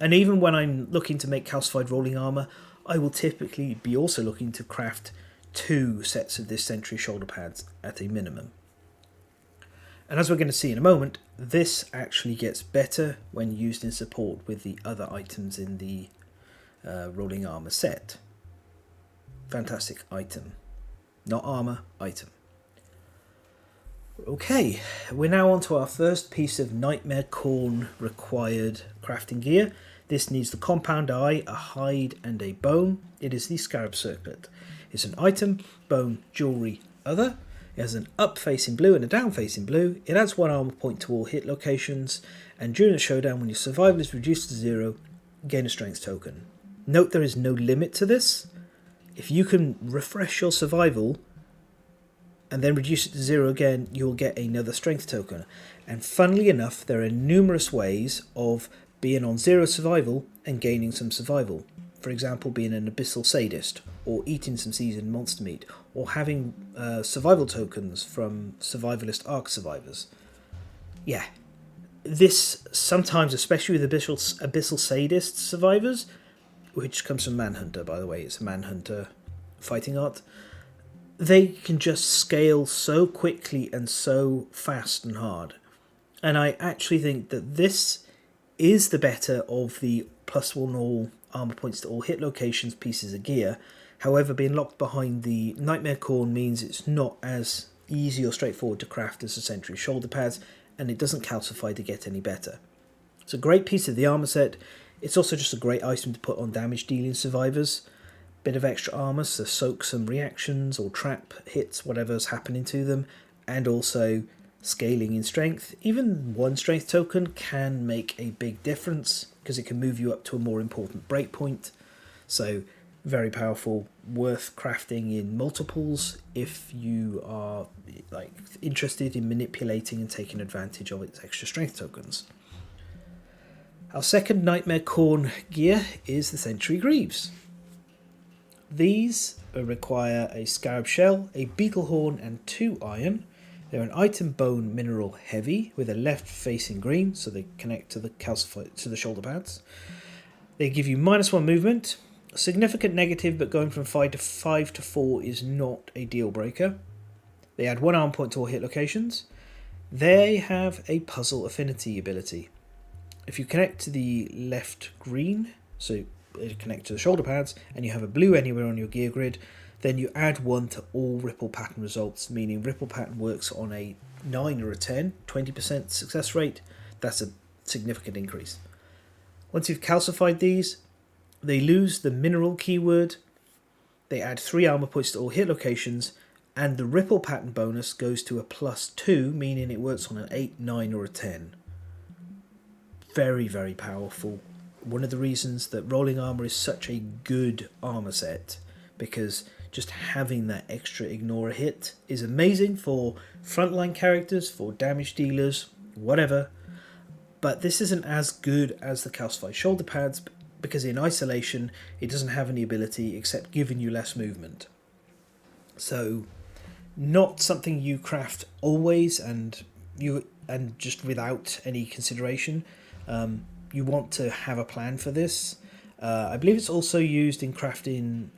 And even when I'm looking to make calcified rolling armor, I will typically be also looking to craft 2 sets of this Century shoulder pads at a minimum. And as we're going to see in a moment, this actually gets better when used in support with the other items in the rolling armor set. Fantastic item. Not armor, item. Okay, we're now on to our first piece of Nightmare Corn required crafting gear. This needs the compound eye, a hide and a bone. It is the Scarab Circlet. It's an item, bone, jewellery, other. It has an up facing blue and a down facing blue. It adds 1 armor point to all hit locations, and during a showdown when your survival is reduced to 0, gain a strength token. Note there is no limit to this. If you can refresh your survival and then reduce it to 0 again, you'll get another strength token. And funnily enough, there are numerous ways of being on 0 survival and gaining some survival. for example, being an abyssal sadist, or eating some seasoned monster meat, or having survival tokens from survivalist arc survivors. Yeah, this sometimes, especially with abyssal sadist survivors, which comes from Manhunter, by the way, it's a Manhunter fighting art, they can just scale so quickly and so fast and hard. And I actually think that this is the better of the +1 all armor points to all hit locations pieces of gear. However, being locked behind the Nightmare Corn means it's not as easy or straightforward to craft as the Sentry shoulder pads, and it doesn't calcify to get any better. It's a great piece of the armor set. It's also just a great item to put on damage dealing survivors. Bit of extra armor to soak some reactions or trap hits, whatever's happening to them, and also scaling in strength. Even one strength token can make a big difference because it can move you up to a more important breakpoint. So very powerful, worth crafting in multiples if you are interested in manipulating and taking advantage of its extra strength tokens. Our second Nightmare Corn gear is the Sentry Greaves. These require a Scarab Shell, a Beetle Horn and 2 iron. They're an item bone mineral heavy with a left facing green, so they connect to the shoulder pads. They give you -1 movement, significant negative, but going from 5 to 4 is not a deal breaker. They add 1 arm point to all hit locations. They have a puzzle affinity ability. If you connect to the left green, so connect to the shoulder pads, and you have a blue anywhere on your gear grid, then you add 1 to all ripple pattern results, meaning ripple pattern works on a 9 or a 10, 20% success rate. That's a significant increase. Once you've calcified these, they lose the mineral keyword, they add 3 armor points to all hit locations, and the ripple pattern bonus goes to a +2, meaning it works on an 8, 9 or a 10. Very, very powerful. One of the reasons that rolling armor is such a good armor set, because just having that extra ignore a hit is amazing for frontline characters, for damage dealers, whatever. But this isn't as good as the calcified shoulder pads because in isolation it doesn't have any ability except giving you less movement. So not something you craft always and just without any consideration. You want to have a plan for this. I believe it's also used in crafting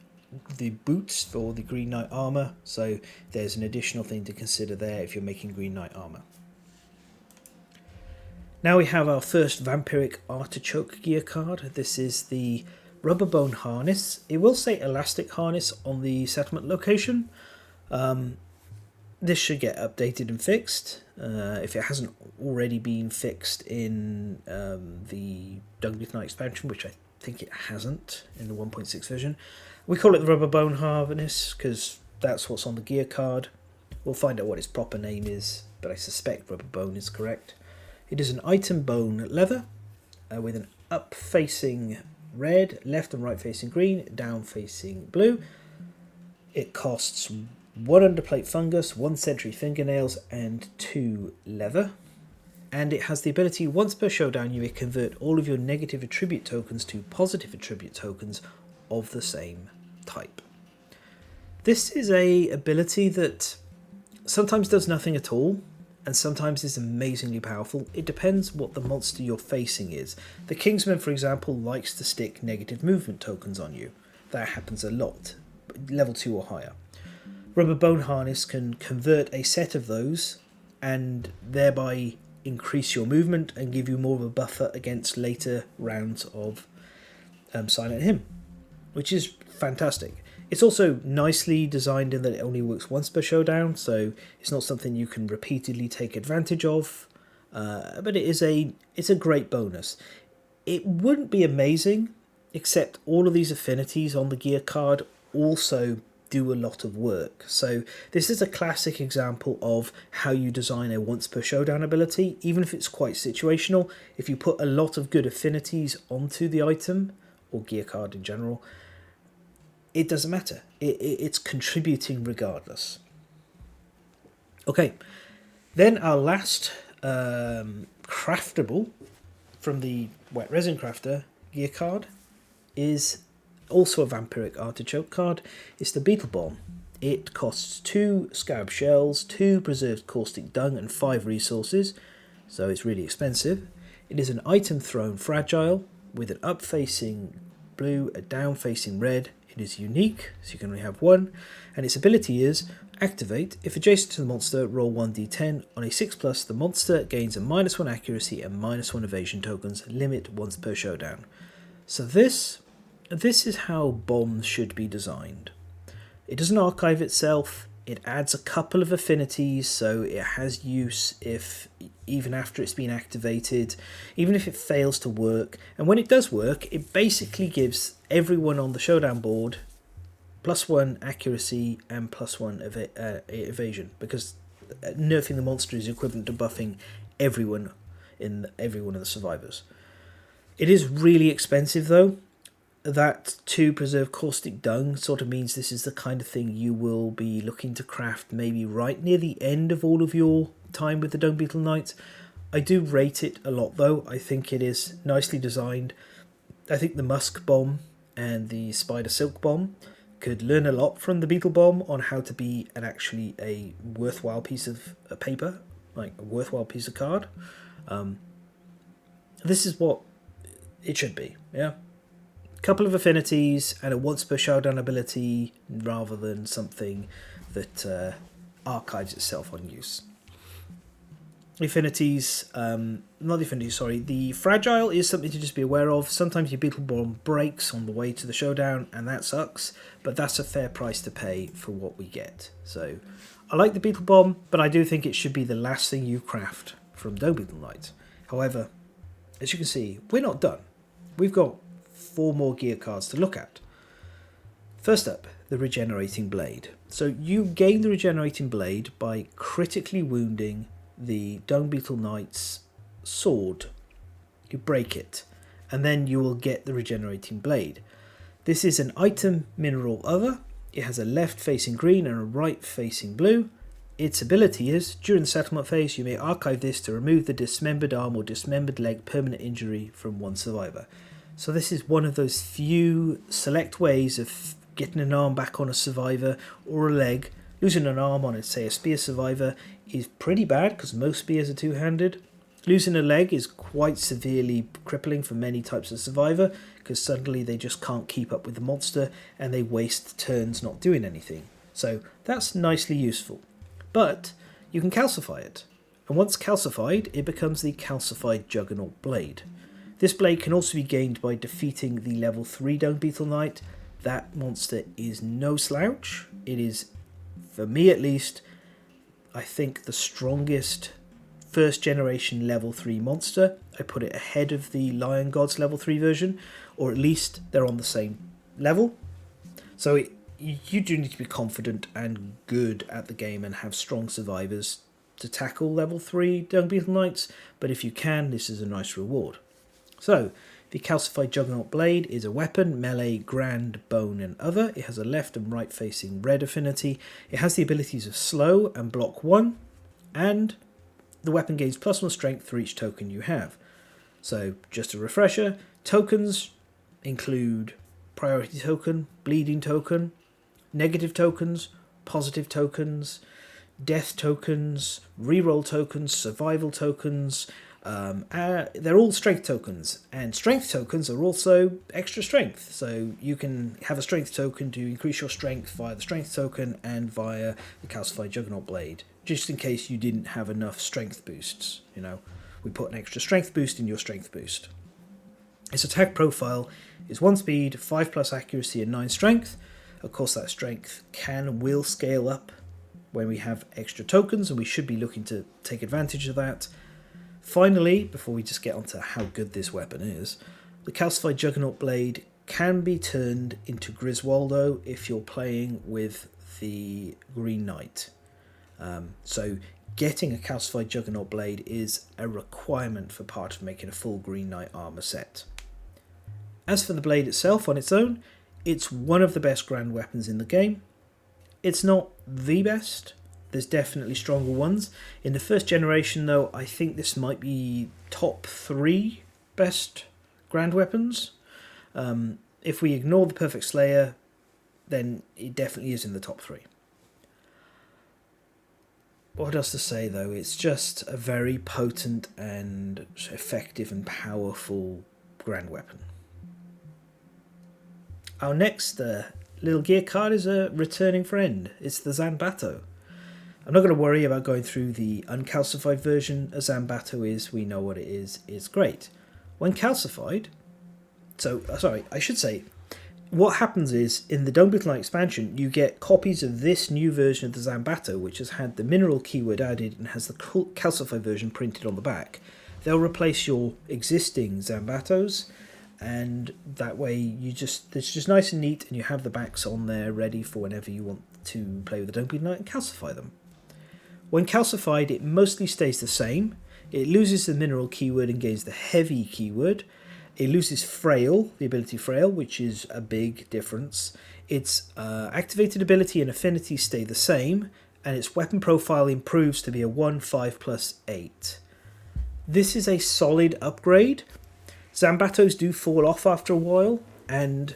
the boots for the Green Knight armor, so there's an additional thing to consider there if you're making Green Knight armor. Now we have our first Vampiric Artichoke gear card. This is the Rubber Bone Harness. It will say Elastic Harness on the settlement location. This should get updated and fixed if it hasn't already been fixed in the Dung Beetle Knight expansion, which I think it hasn't in the 1.6 version. We call it the Rubber Bone Harness because that's what's on the gear card. We'll find out what its proper name is, but I suspect Rubber Bone is correct. It is an item bone leather with an up facing red, left and right facing green, down facing blue. It costs 1 underplate fungus, 1 sentry fingernails and 2 leather. And it has the ability, once per showdown you may convert all of your negative attribute tokens to positive attribute tokens of the same type. This is a ability that sometimes does nothing at all and sometimes is amazingly powerful. It depends what the monster you're facing is. The Kingsman, for example, likes to stick negative movement tokens on you. That happens a lot, level 2 or higher. Rubber Bone Harness can convert a set of those and thereby increase your movement and give you more of a buffer against later rounds of Silent Hymn, which is fantastic. It's also nicely designed in that it only works once per showdown, so it's not something you can repeatedly take advantage of, but it's a great bonus. It wouldn't be amazing, except all of these affinities on the gear card also do a lot of work. So this is a classic example of how you design a once per showdown ability, even if it's quite situational. If you put a lot of good affinities onto the item, or gear card in general, it doesn't matter. It's contributing regardless. Okay, then our last craftable from the Wet Resin Crafter gear card is also a Vampiric Artichoke card. It's the Beetle Bomb. It costs 2 Scarab Shells, 2 Preserved Caustic Dung, and 5 resources, so it's really expensive. It is an item thrown fragile with an up-facing blue, a down-facing red. It is unique, so you can only have one, and its ability is activate. If adjacent to the monster, roll 1d10. On a 6+, the monster gains a -1 accuracy and -1 evasion tokens, limit once per showdown. So this is how bombs should be designed. It doesn't archive itself. It adds a couple of affinities, so it has use if even after it's been activated, even if it fails to work. And when it does work, it basically gives everyone on the showdown board +1 accuracy and +1 evasion, because nerfing the monster is equivalent to buffing everyone every one of the survivors. It is really expensive though. That 2 Preserved Caustic Dung sort of means this is the kind of thing you will be looking to craft maybe right near the end of all of your time with the Dung Beetle Knight. I do rate it a lot though. I think it is nicely designed. I think the Musk Bomb and the Spider Silk Bomb could learn a lot from the Beetle Bomb on how to be actually a worthwhile piece of paper, like a worthwhile piece of card. This is what it should be, yeah? Couple of affinities and a once per showdown ability rather than something that archives itself on use. Affinities, not the affinities, sorry. The fragile is something to just be aware of. Sometimes your Beetle Bomb breaks on the way to the showdown and that sucks, but that's a fair price to pay for what we get. So I like the Beetle Bomb, but I do think it should be the last thing you craft from Dung Beetle Knight. However, as you can see, we're not done. We've got 4 more gear cards to look at. First up, the Regenerating Blade. So you gain the Regenerating Blade by critically wounding the Dung Beetle Knight's sword. You break it, and then you will get the Regenerating Blade. This is an item mineral other. It has a left facing green and a right facing blue. Its ability is, during the settlement phase, you may archive this to remove the dismembered arm or dismembered leg permanent injury from one survivor. So this is one of those few select ways of getting an arm back on a survivor or a leg. Losing an arm on, say, a spear survivor is pretty bad because most spears are two-handed. Losing a leg is quite severely crippling for many types of survivor because suddenly they just can't keep up with the monster and they waste turns not doing anything. So that's nicely useful. But you can calcify it. And once calcified, it becomes the Calcified Juggernaut Blade. This blade can also be gained by defeating the level 3 Dung Beetle Knight. That monster is no slouch. It is, for me at least, I think the strongest first generation level 3 monster. I put it ahead of the Lion Gods level 3 version, or at least they're on the same level. So you do need to be confident and good at the game and have strong survivors to tackle level 3 Dung Beetle Knights, but if you can, this is a nice reward. So, the Calcified Juggernaut Blade is a weapon, melee, grand, bone and other. It has a left and right facing red affinity. It has the abilities of slow and block 1, and the weapon gains +1 strength for each token you have. So, just a refresher, tokens include priority token, bleeding token, negative tokens, positive tokens, death tokens, reroll tokens, survival tokens. They're all strength tokens, and strength tokens are also extra strength. So you can have a strength token to increase your strength via the strength token and via the Calcified Juggernaut Blade, just in case you didn't have enough strength boosts. You know, we put an extra strength boost in your strength boost. Its attack profile is 1 speed, 5+ accuracy and 9 strength. Of course, that strength will scale up when we have extra tokens, and we should be looking to take advantage of that. Finally, before we just get onto how good this weapon is, the Calcified Juggernaut Blade can be turned into Griswoldo if you're playing with the Green Knight. So getting a Calcified Juggernaut Blade is a requirement for part of making a full Green Knight armor set. As for the blade itself on its own, it's one of the best grand weapons in the game. It's not the best. There's definitely stronger ones. In the first generation, though, I think this might be top 3 best grand weapons. It if we ignore the Perfect Slayer, then it definitely is in the top 3. What else to say though? It's just a very potent and effective and powerful grand weapon. Our next little gear card is a returning friend. It's the Zanbato. I'm not going to worry about going through the uncalcified version. A Zanbato is, we know what it is. It's great. When calcified, I should say, what happens is, in the Dung Beetle Knight expansion, you get copies of this new version of the Zanbato, which has had the mineral keyword added and has the calcified version printed on the back. They'll replace your existing Zanbatos, and that way it's just nice and neat, and you have the backs on there ready for whenever you want to play with the Dung Beetle Knight and calcify them. When calcified, it mostly stays the same. It loses the mineral keyword and gains the heavy keyword. It loses frail, the ability frail, which is a big difference. Its activated ability and affinity stay the same, and its weapon profile improves to be a 1/5 + 8. This is a solid upgrade. Zanbatos do fall off after a while, and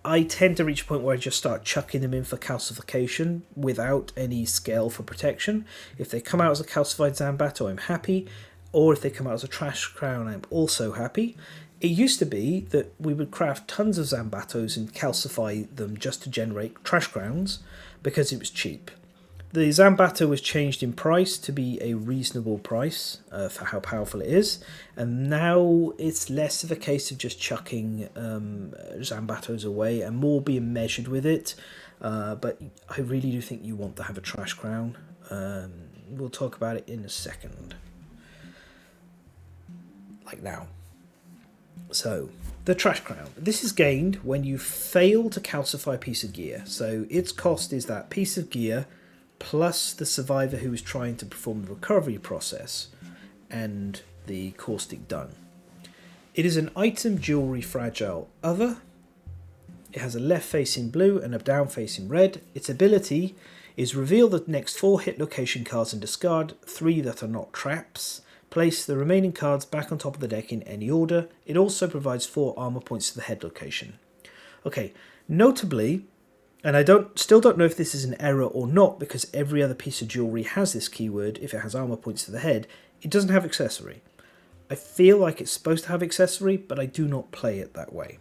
I tend to reach a point where I just start chucking them in for calcification without any scale for protection. If they come out as a calcified Zanbato, I'm happy. Or if they come out as a trash crown, I'm also happy. It used to be that we would craft tons of Zanbatos and calcify them just to generate trash crowns because it was cheap. The Zanbato was changed in price to be a reasonable price for how powerful it is, and now it's less of a case of just chucking Zanbatos away and more being measured with it. But I really do think you want to have a trash crown. We'll talk about it in a second. Like now. So, the trash crown. This is gained when you fail to calcify a piece of gear. So its cost is that piece of gear plus the survivor who is trying to perform the recovery process and the caustic dung. It is an item jewelry fragile other. It has a left face in blue and a down face in red. Its ability is reveal the next 4 hit location cards and discard 3 that are not traps. Place the remaining cards back on top of the deck in any order. It also provides 4 armor points to the head location. Okay, notably, and I still don't know if this is an error or not because every other piece of jewelry has this keyword if it has armor points to the head, it doesn't have accessory. I feel like it's supposed to have accessory, but I do not play it that way.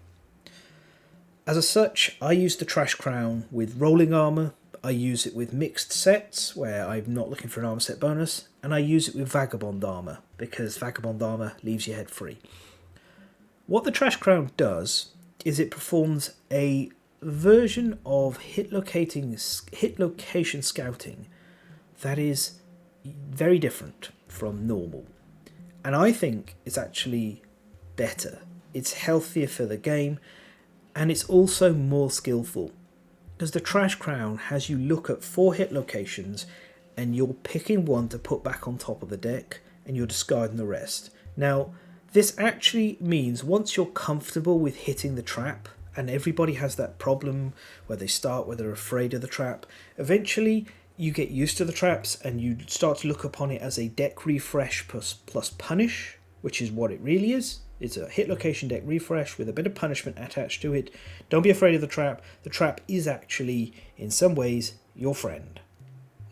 As such, I use the trash crown with rolling armor. I use it with mixed sets, where I'm not looking for an armor set bonus, and I use it with vagabond armor, because vagabond armor leaves your head free. What the trash crown does is it performs a version of hit location scouting that is very different from normal, and I think it's actually better. It's healthier for the game, and it's also more skillful. Because the trash crown has you look at 4 hit locations and you're picking one to put back on top of the deck and you're discarding the rest. Now, this actually means once you're comfortable with hitting the trap, and everybody has that problem where they start where they're afraid of the trap, eventually you get used to the traps and you start to look upon it as a deck refresh plus punish, which is what it really is. It's a hit location deck refresh with a bit of punishment attached to it. Don't be afraid of the trap. The trap is actually, in some ways, your friend.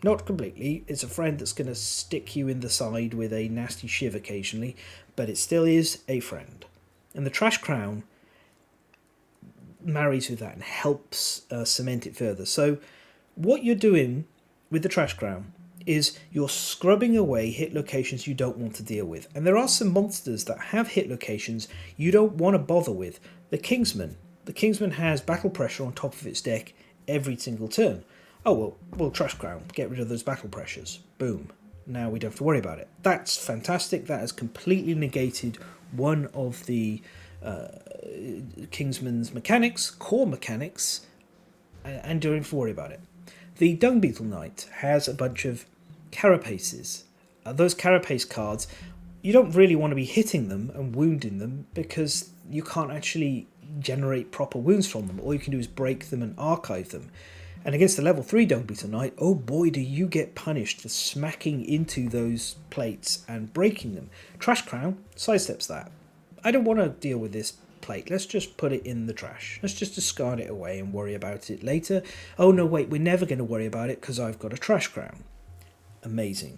Not completely. It's a friend that's going to stick you in the side with a nasty shiv occasionally, but it still is a friend. And the trash crown marries with that and helps cement it further. So what you're doing with the trash crown is you're scrubbing away hit locations you don't want to deal with. And there are some monsters that have hit locations you don't want to bother with. The Kingsman. The Kingsman has battle pressure on top of its deck every single turn. Oh, well, trash crown. Get rid of those battle pressures. Boom. Now we don't have to worry about it. That's fantastic. That has completely negated one of the Kingsman's mechanics, core mechanics, and don't have to worry about it. The Dung Beetle Knight has a bunch of carapaces. Those carapace cards, you don't really want to be hitting them and wounding them because you can't actually generate proper wounds from them. All you can do is break them and archive them. And against the level 3 Dung Beetle Knight, oh boy, do you get punished for smacking into those plates and breaking them. Trash Crown sidesteps that. I don't want to deal with this plate. Let's just put it in the trash. Let's just discard it away and worry about it later. Oh no, wait, we're never going to worry about it because I've got a trash crown. Amazing.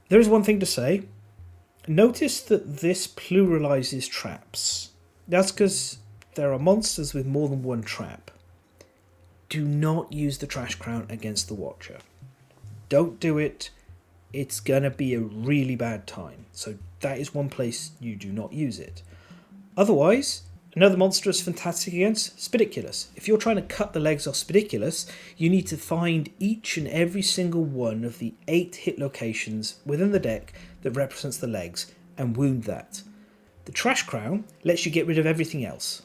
There is one thing to say. Notice that this pluralizes traps. That's because there are monsters with more than one trap. Do not use the trash crown against the Watcher. Don't do it. It's going to be a really bad time. So that is one place you do not use it. Otherwise, another monster is fantastic against Spidiculus. If you're trying to cut the legs off Spidiculus, you need to find each and every single one of the 8 hit locations within the deck that represents the legs and wound that. The Trash Crown lets you get rid of everything else.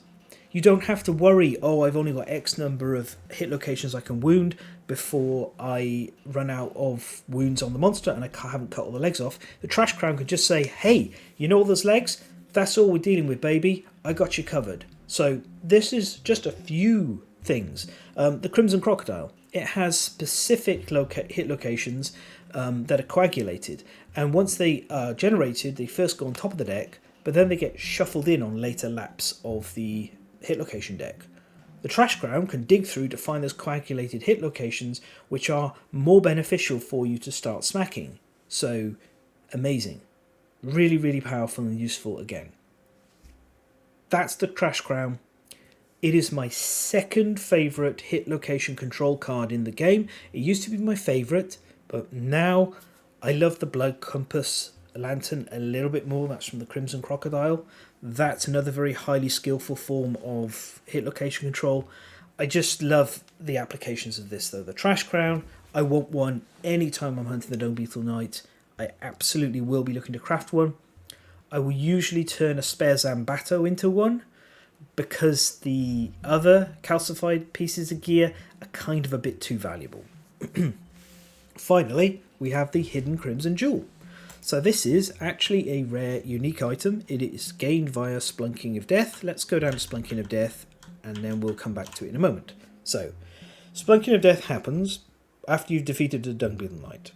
You don't have to worry, oh, I've only got X number of hit locations I can wound before I run out of wounds on the monster and I haven't cut all the legs off. The Trash Crown could just say, hey, you know all those legs? That's all we're dealing with, baby. I got you covered. So this is just a few things. The Crimson Crocodile. It has specific hit locations that are coagulated. And once they are generated, they first go on top of the deck, but then they get shuffled in on later laps of the hit location deck. The Trash Crown can dig through to find those coagulated hit locations which are more beneficial for you to start smacking. So, amazing. Really, really powerful and useful again. That's the Trash Crown. It is my second favourite hit location control card in the game. It used to be my favourite, but now I love the Blood Compass Lantern a little bit more. That's from the Crimson Crocodile. That's another very highly skillful form of hit location control. I just love the applications of this though. The Trash Crown, I want one anytime I'm hunting the Dung Beetle Knight. I absolutely will be looking to craft one. I will usually turn a spare Zambato into one because the other calcified pieces of gear are kind of a bit too valuable. Finally, we have the Hidden Crimson Jewel. So this is actually a rare, unique item. It is gained via Splunking of Death. Let's go down to Splunking of Death, and then we'll come back to it in a moment. So, Splunking of Death happens after you've defeated the Dung Beetle Knight.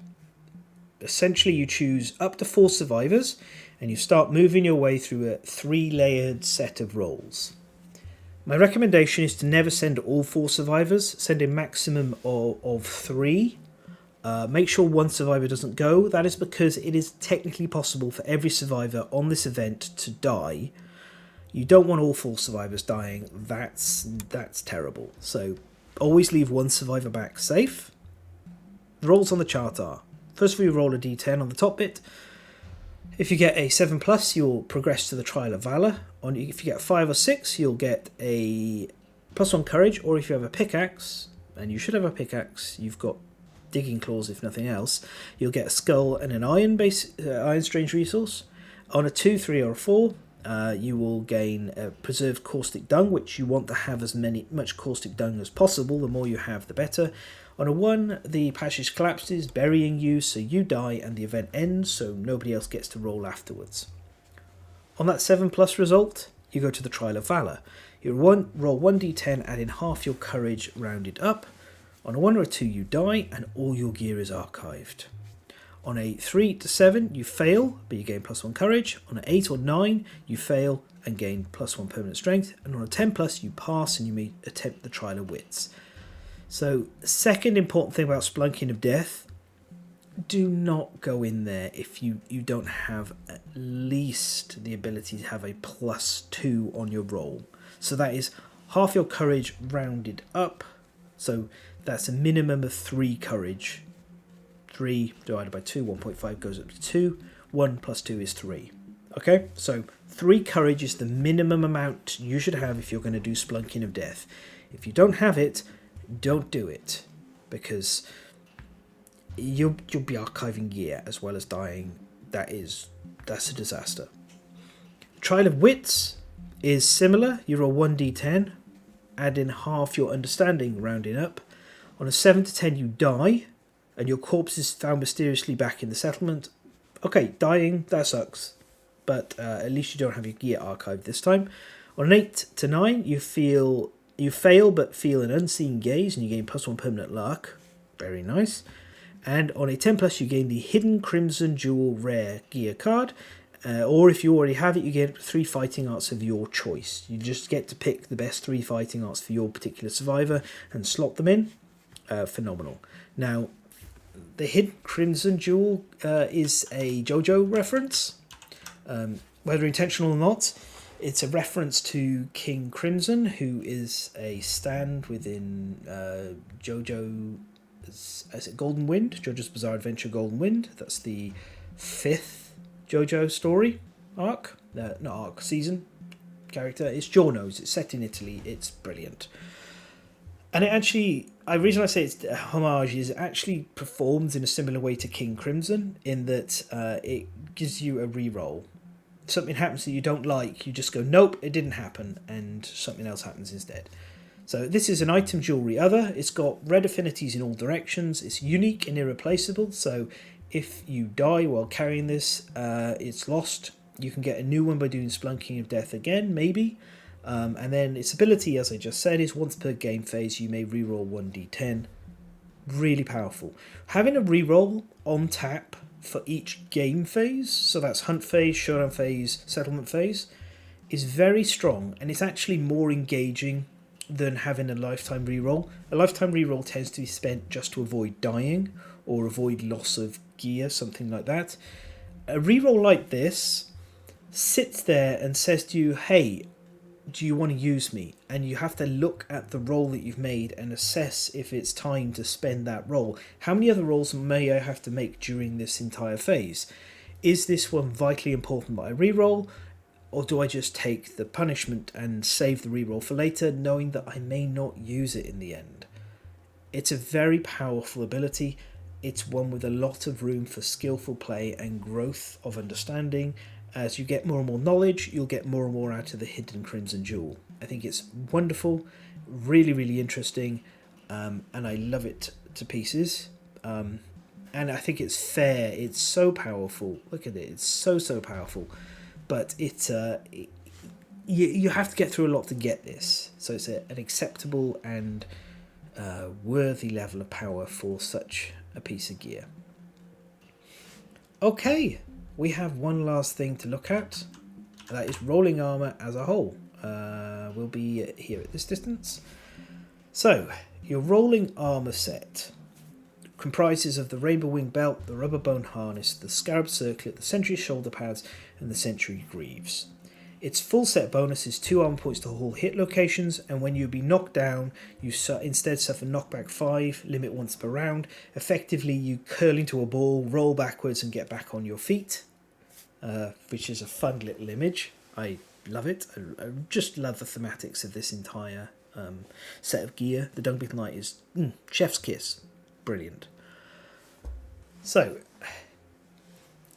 Essentially, you choose up to 4 survivors, and you start moving your way through a 3-layered set of rolls. My recommendation is to never send all 4 survivors. Send a maximum of 3. Make sure 1 survivor doesn't go. That is because it is technically possible for every survivor on this event to die. You don't want all 4 survivors dying. That's terrible. So always leave 1 survivor back safe. The rolls on the chart are, first of all, you roll a d10 on the top bit. If you get a 7+, you'll progress to the Trial of Valor. If you get 5 or 6, you'll get a +1 courage, or if you have a pickaxe, and you should have a pickaxe, you've got digging claws if nothing else, you'll get a skull and an iron strange resource. On a 2, 3 or a 4, you will gain preserved caustic dung, which you want to have as much caustic dung as possible. The more you have, the better. On a 1, the passage collapses, burying you, so you die and the event ends, so nobody else gets to roll afterwards. On that 7+ result, you go to the Trial of Valor. You roll 1d10, add in half your courage rounded up. On a 1 or a 2, you die, and all your gear is archived. On a 3 to 7, you fail, but you gain +1 courage. On an 8 or 9, you fail and gain +1 permanent strength. And on a 10+, you pass and you may attempt the Trial of Wits. So, the second important thing about Splunking of Death, do not go in there if you don't have at least the ability to have a +2 on your roll. So that is half your courage rounded up. So that's a minimum of 3 courage. 3 divided by 2, 1.5 goes up to 2. 1 + 2 is 3. Okay, so 3 courage is the minimum amount you should have if you're going to do Splunking of Death. If you don't have it, don't do it, because you'll be archiving gear as well as dying. That's a disaster. Trial of Wits is similar. You roll 1d10, add in half your understanding, rounding up. On a 7 to 10, you die, and your corpse is found mysteriously back in the settlement. Okay, dying, that sucks, but at least you don't have your gear archived this time. On an 8 to 9, you fail but feel an unseen gaze, and you gain +1 permanent luck. Very nice. And on a 10+, you gain the Hidden Crimson Jewel rare gear card, Or if you already have it, you get 3 fighting arts of your choice. You just get to pick the best 3 fighting arts for your particular survivor and slot them in. Phenomenal. Now, the Hidden Crimson Jewel is a JoJo reference. Whether intentional or not, it's a reference to King Crimson, who is a stand within JoJo's Golden Wind, JoJo's Bizarre Adventure Golden Wind. That's the 5th JoJo story arc, not arc, season character. It's Giorno's. It's set in Italy. It's brilliant. And it actually, the reason I say it's a homage is it actually performs in a similar way to King Crimson, in that it gives you a reroll. Something happens that you don't like, you just go, nope, it didn't happen, and something else happens instead. So this is an item jewelry other. It's got red affinities in all directions. It's unique and irreplaceable, so if you die while carrying this, it's lost. You can get a new one by doing Splunking of Death again, maybe. And then its ability, as I just said, is once per game phase you may reroll 1d10. Really powerful. Having a reroll on tap for each game phase, so that's hunt phase, showdown phase, settlement phase, is very strong, and it's actually more engaging than having a lifetime reroll. A lifetime reroll tends to be spent just to avoid dying or avoid loss of gear, something like that. A reroll like this sits there and says to you, hey, do you want to use me? And you have to look at the roll that you've made and assess if it's time to spend that roll. How many other rolls may I have to make during this entire phase? Is this one vitally important that I reroll? Or do I just take the punishment and save the reroll for later, knowing that I may not use it in the end? It's a very powerful ability. It's one with a lot of room for skillful play and growth of understanding. As you get more and more knowledge, you'll get more and more out of the Hidden Crimson Jewel. I think it's wonderful, really, really interesting, and I love it to pieces. And I think it's fair. It's so powerful. Look at it. It's so powerful. But you have to get through a lot to get this. So it's an acceptable and worthy level of power for such a piece of gear. Okay, we have one last thing to look at. That is rolling armor as a whole. We'll be here at this distance. So, your rolling armor set comprises of the Rainbow Wing Belt, the Rubber Bone Harness, the Scarab Circlet, the Sentry Shoulder Pads, and the Sentry Greaves. Its full set bonus is 2 armor points to all hit locations, and when you be knocked down, you instead suffer knockback 5, limit once per round. Effectively, you curl into a ball, roll backwards, and get back on your feet, which is a fun little image. I love it. I just love the thematics of this entire set of gear. The Dung Beetle Knight is chef's kiss. Brilliant. So,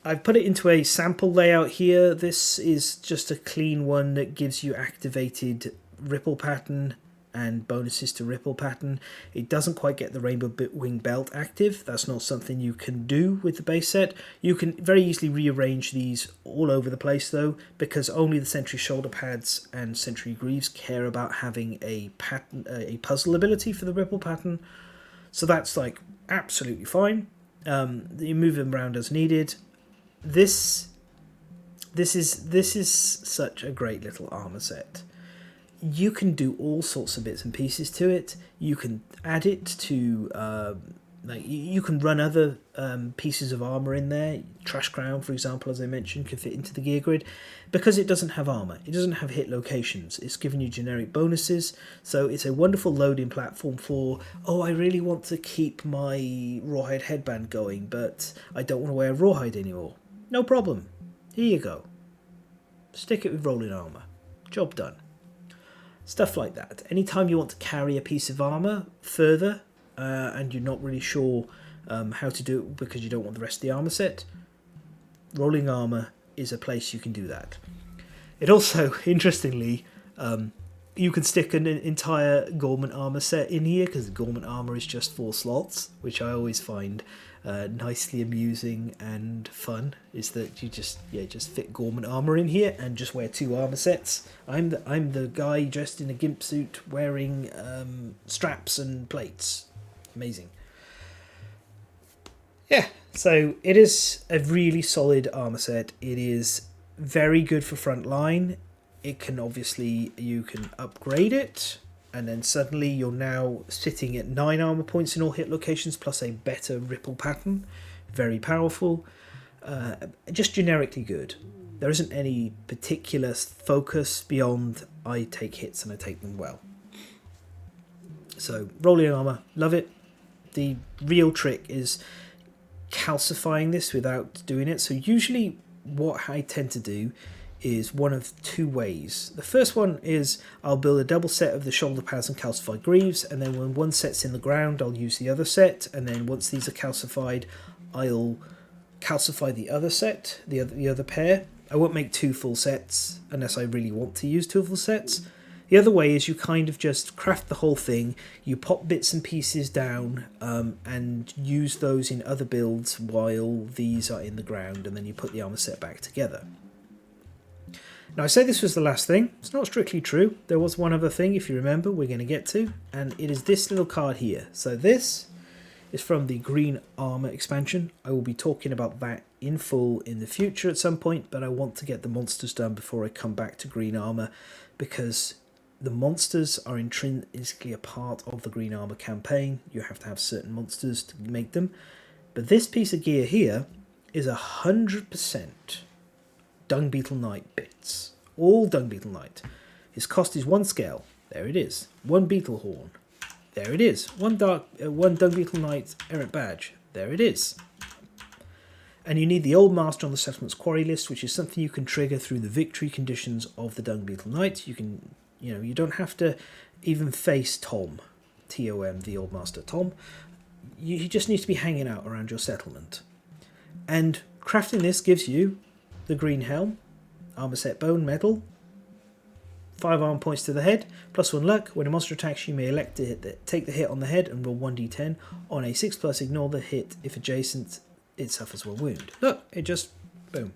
I've put it into a sample layout here. This is just a clean one that gives you activated ripple pattern and bonuses to ripple pattern. It doesn't quite get the Rainbow Wing Belt active. That's not something you can do with the base set. You can very easily rearrange these all over the place though, because only the Sentry Shoulder Pads and Sentry Greaves care about having a pattern, a puzzle ability for the ripple pattern. So that's like absolutely fine. You move them around as needed. This is such a great little armor set. You can do all sorts of bits and pieces to it. You can add it to you can run other pieces of armor in there. Trash Crown, for example, as I mentioned, can fit into the gear grid because it doesn't have armor. It doesn't have hit locations. It's giving you generic bonuses. So it's a wonderful loading platform for, oh, I really want to keep my rawhide headband going, but I don't want to wear rawhide anymore. No problem. Here you go. Stick it with rolling armor. Job done. Stuff like that. Anytime you want to carry a piece of armor further and you're not really sure how to do it because you don't want the rest of the armor set, rolling armor is a place you can do that. It also, interestingly, you can stick an entire Gorman armor set in here because the Gorman armor is just 4 slots, which I always find nicely amusing and fun. Is that you just fit Gorman armor in here and just wear 2 armor sets. I'm the guy dressed in a gimp suit wearing straps and plates. Amazing. Yeah, so it is a really solid armor set. It is very good for front line. It can obviously, you can upgrade it, and then suddenly you're now sitting at 9 armor points in all hit locations plus a better ripple pattern. Very powerful. Just generically good. There isn't any particular focus beyond I take hits and I take them well. So rolling armor, love it. The real trick is calcifying this without doing it. So usually what I tend to do is one of two ways. The first one is I'll build a double set of the shoulder pads and calcified greaves, and then when one set's in the ground I'll use the other set, and then once these are calcified I'll calcify the other set, the other pair. I won't make 2 full sets unless I really want to use 2 full sets. The other way is you kind of just craft the whole thing, you pop bits and pieces down and use those in other builds while these are in the ground, and then you put the armor set back together. Now I said this was the last thing. It's not strictly true. There was one other thing, if you remember, we're going to get to, and it is this little card here. So this is from the Green Armor expansion. I will be talking about that in full in the future at some point, but I want to get the monsters done before I come back to Green Armor, because the monsters are intrinsically a part of the Green Armor campaign. You have to have certain monsters to make them. But this piece of gear here is 100% Dung Beetle Knight bits. All Dung Beetle Knight. His cost is 1 scale. There it is. 1 beetle horn. There it is. 1 Dung Beetle Knight errant badge. There it is. And you need the Old Master on the Settlement's Quarry list, which is something you can trigger through the victory conditions of the Dung Beetle Knight. You can, you don't have to even face Tom, T-O-M, the Old Master Tom. He just needs to be hanging out around your settlement. And crafting this gives you the green helm, armor set bone metal, 5 armor points to the head, plus 1 luck. When a monster attacks, you may elect to take the hit on the head and roll 1d10. On a 6+, ignore the hit. If adjacent, it suffers 1 wound. Look, it just, boom.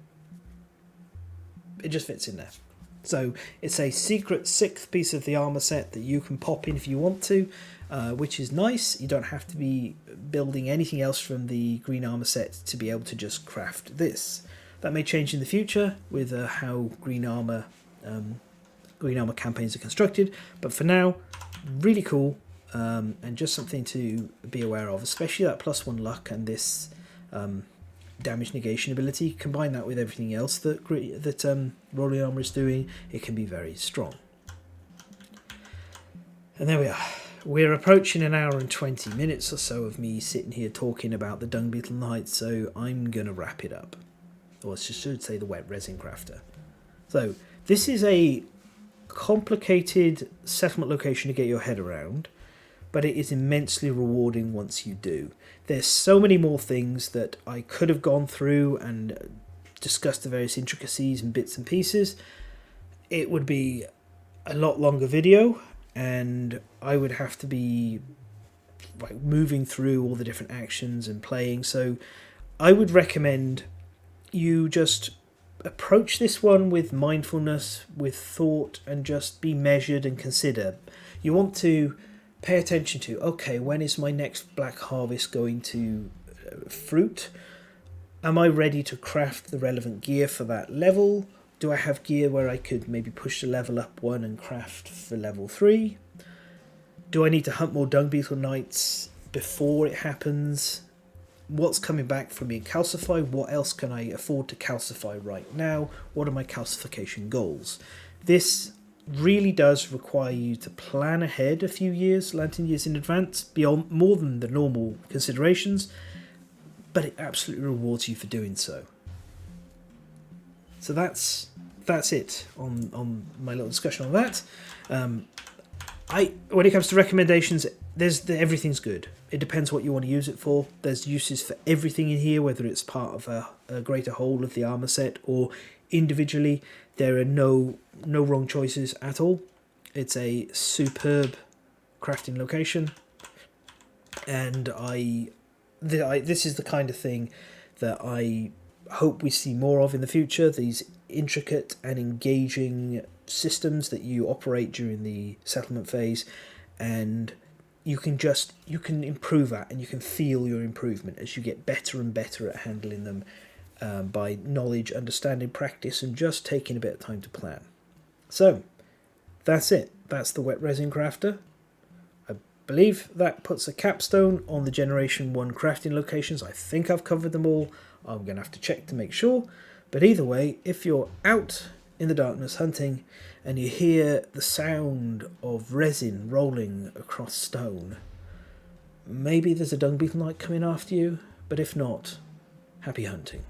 It just fits in there. So it's a secret 6th piece of the armor set that you can pop in if you want to, which is nice. You don't have to be building anything else from the green armor set to be able to just craft this. That may change in the future with how green armor campaigns are constructed, but for now, really cool, and just something to be aware of, especially that +1 luck and this damage negation ability. Combine that with everything else that rolling armor is doing, it can be very strong. And there we are. We're approaching an hour and 20 minutes or so of me sitting here talking about the Dung Beetle Knight, so I'm going to wrap it up. Or I should say the Wet Resin Crafter. So this is a complicated settlement location to get your head around, but it is immensely rewarding once you do. There's so many more things that I could have gone through and discussed the various intricacies and bits and pieces. It would be a lot longer video, and I would have to be like moving through all the different actions and playing, so I would recommend you just approach this one with mindfulness, with thought, and just be measured and consider. You want to pay attention to, okay, when is my next black harvest going to fruit? Am I ready to craft the relevant gear for that level? Do I have gear where I could maybe push the level up 1 and craft for level 3? Do I need to hunt more Dung Beetle Knights before it happens? What's coming back from being calcified? What else can I afford to calcify right now? What are my calcification goals? This really does require you to plan ahead a few years, lantern years in advance, beyond more than the normal considerations, but it absolutely rewards you for doing so. So that's it on my little discussion on that. When it comes to recommendations, everything's good. It depends what you want to use it for. There's uses for everything in here, whether it's part of a greater whole of the armor set or individually. There are no wrong choices at all. It's a superb crafting location, and this is the kind of thing that I hope we see more of in the future. These intricate and engaging systems that you operate during the settlement phase, and you can improve that, and you can feel your improvement as you get better and better at handling them. by knowledge, understanding, practice, and just taking a bit of time to plan. So, that's it. That's the Wet Resin Crafter. I believe that puts a capstone on the Generation 1 crafting locations. I think I've covered them all. I'm going to have to check to make sure. But either way, if you're out in the darkness hunting and you hear the sound of resin rolling across stone, maybe there's a Dung Beetle Knight coming after you, but if not, happy hunting.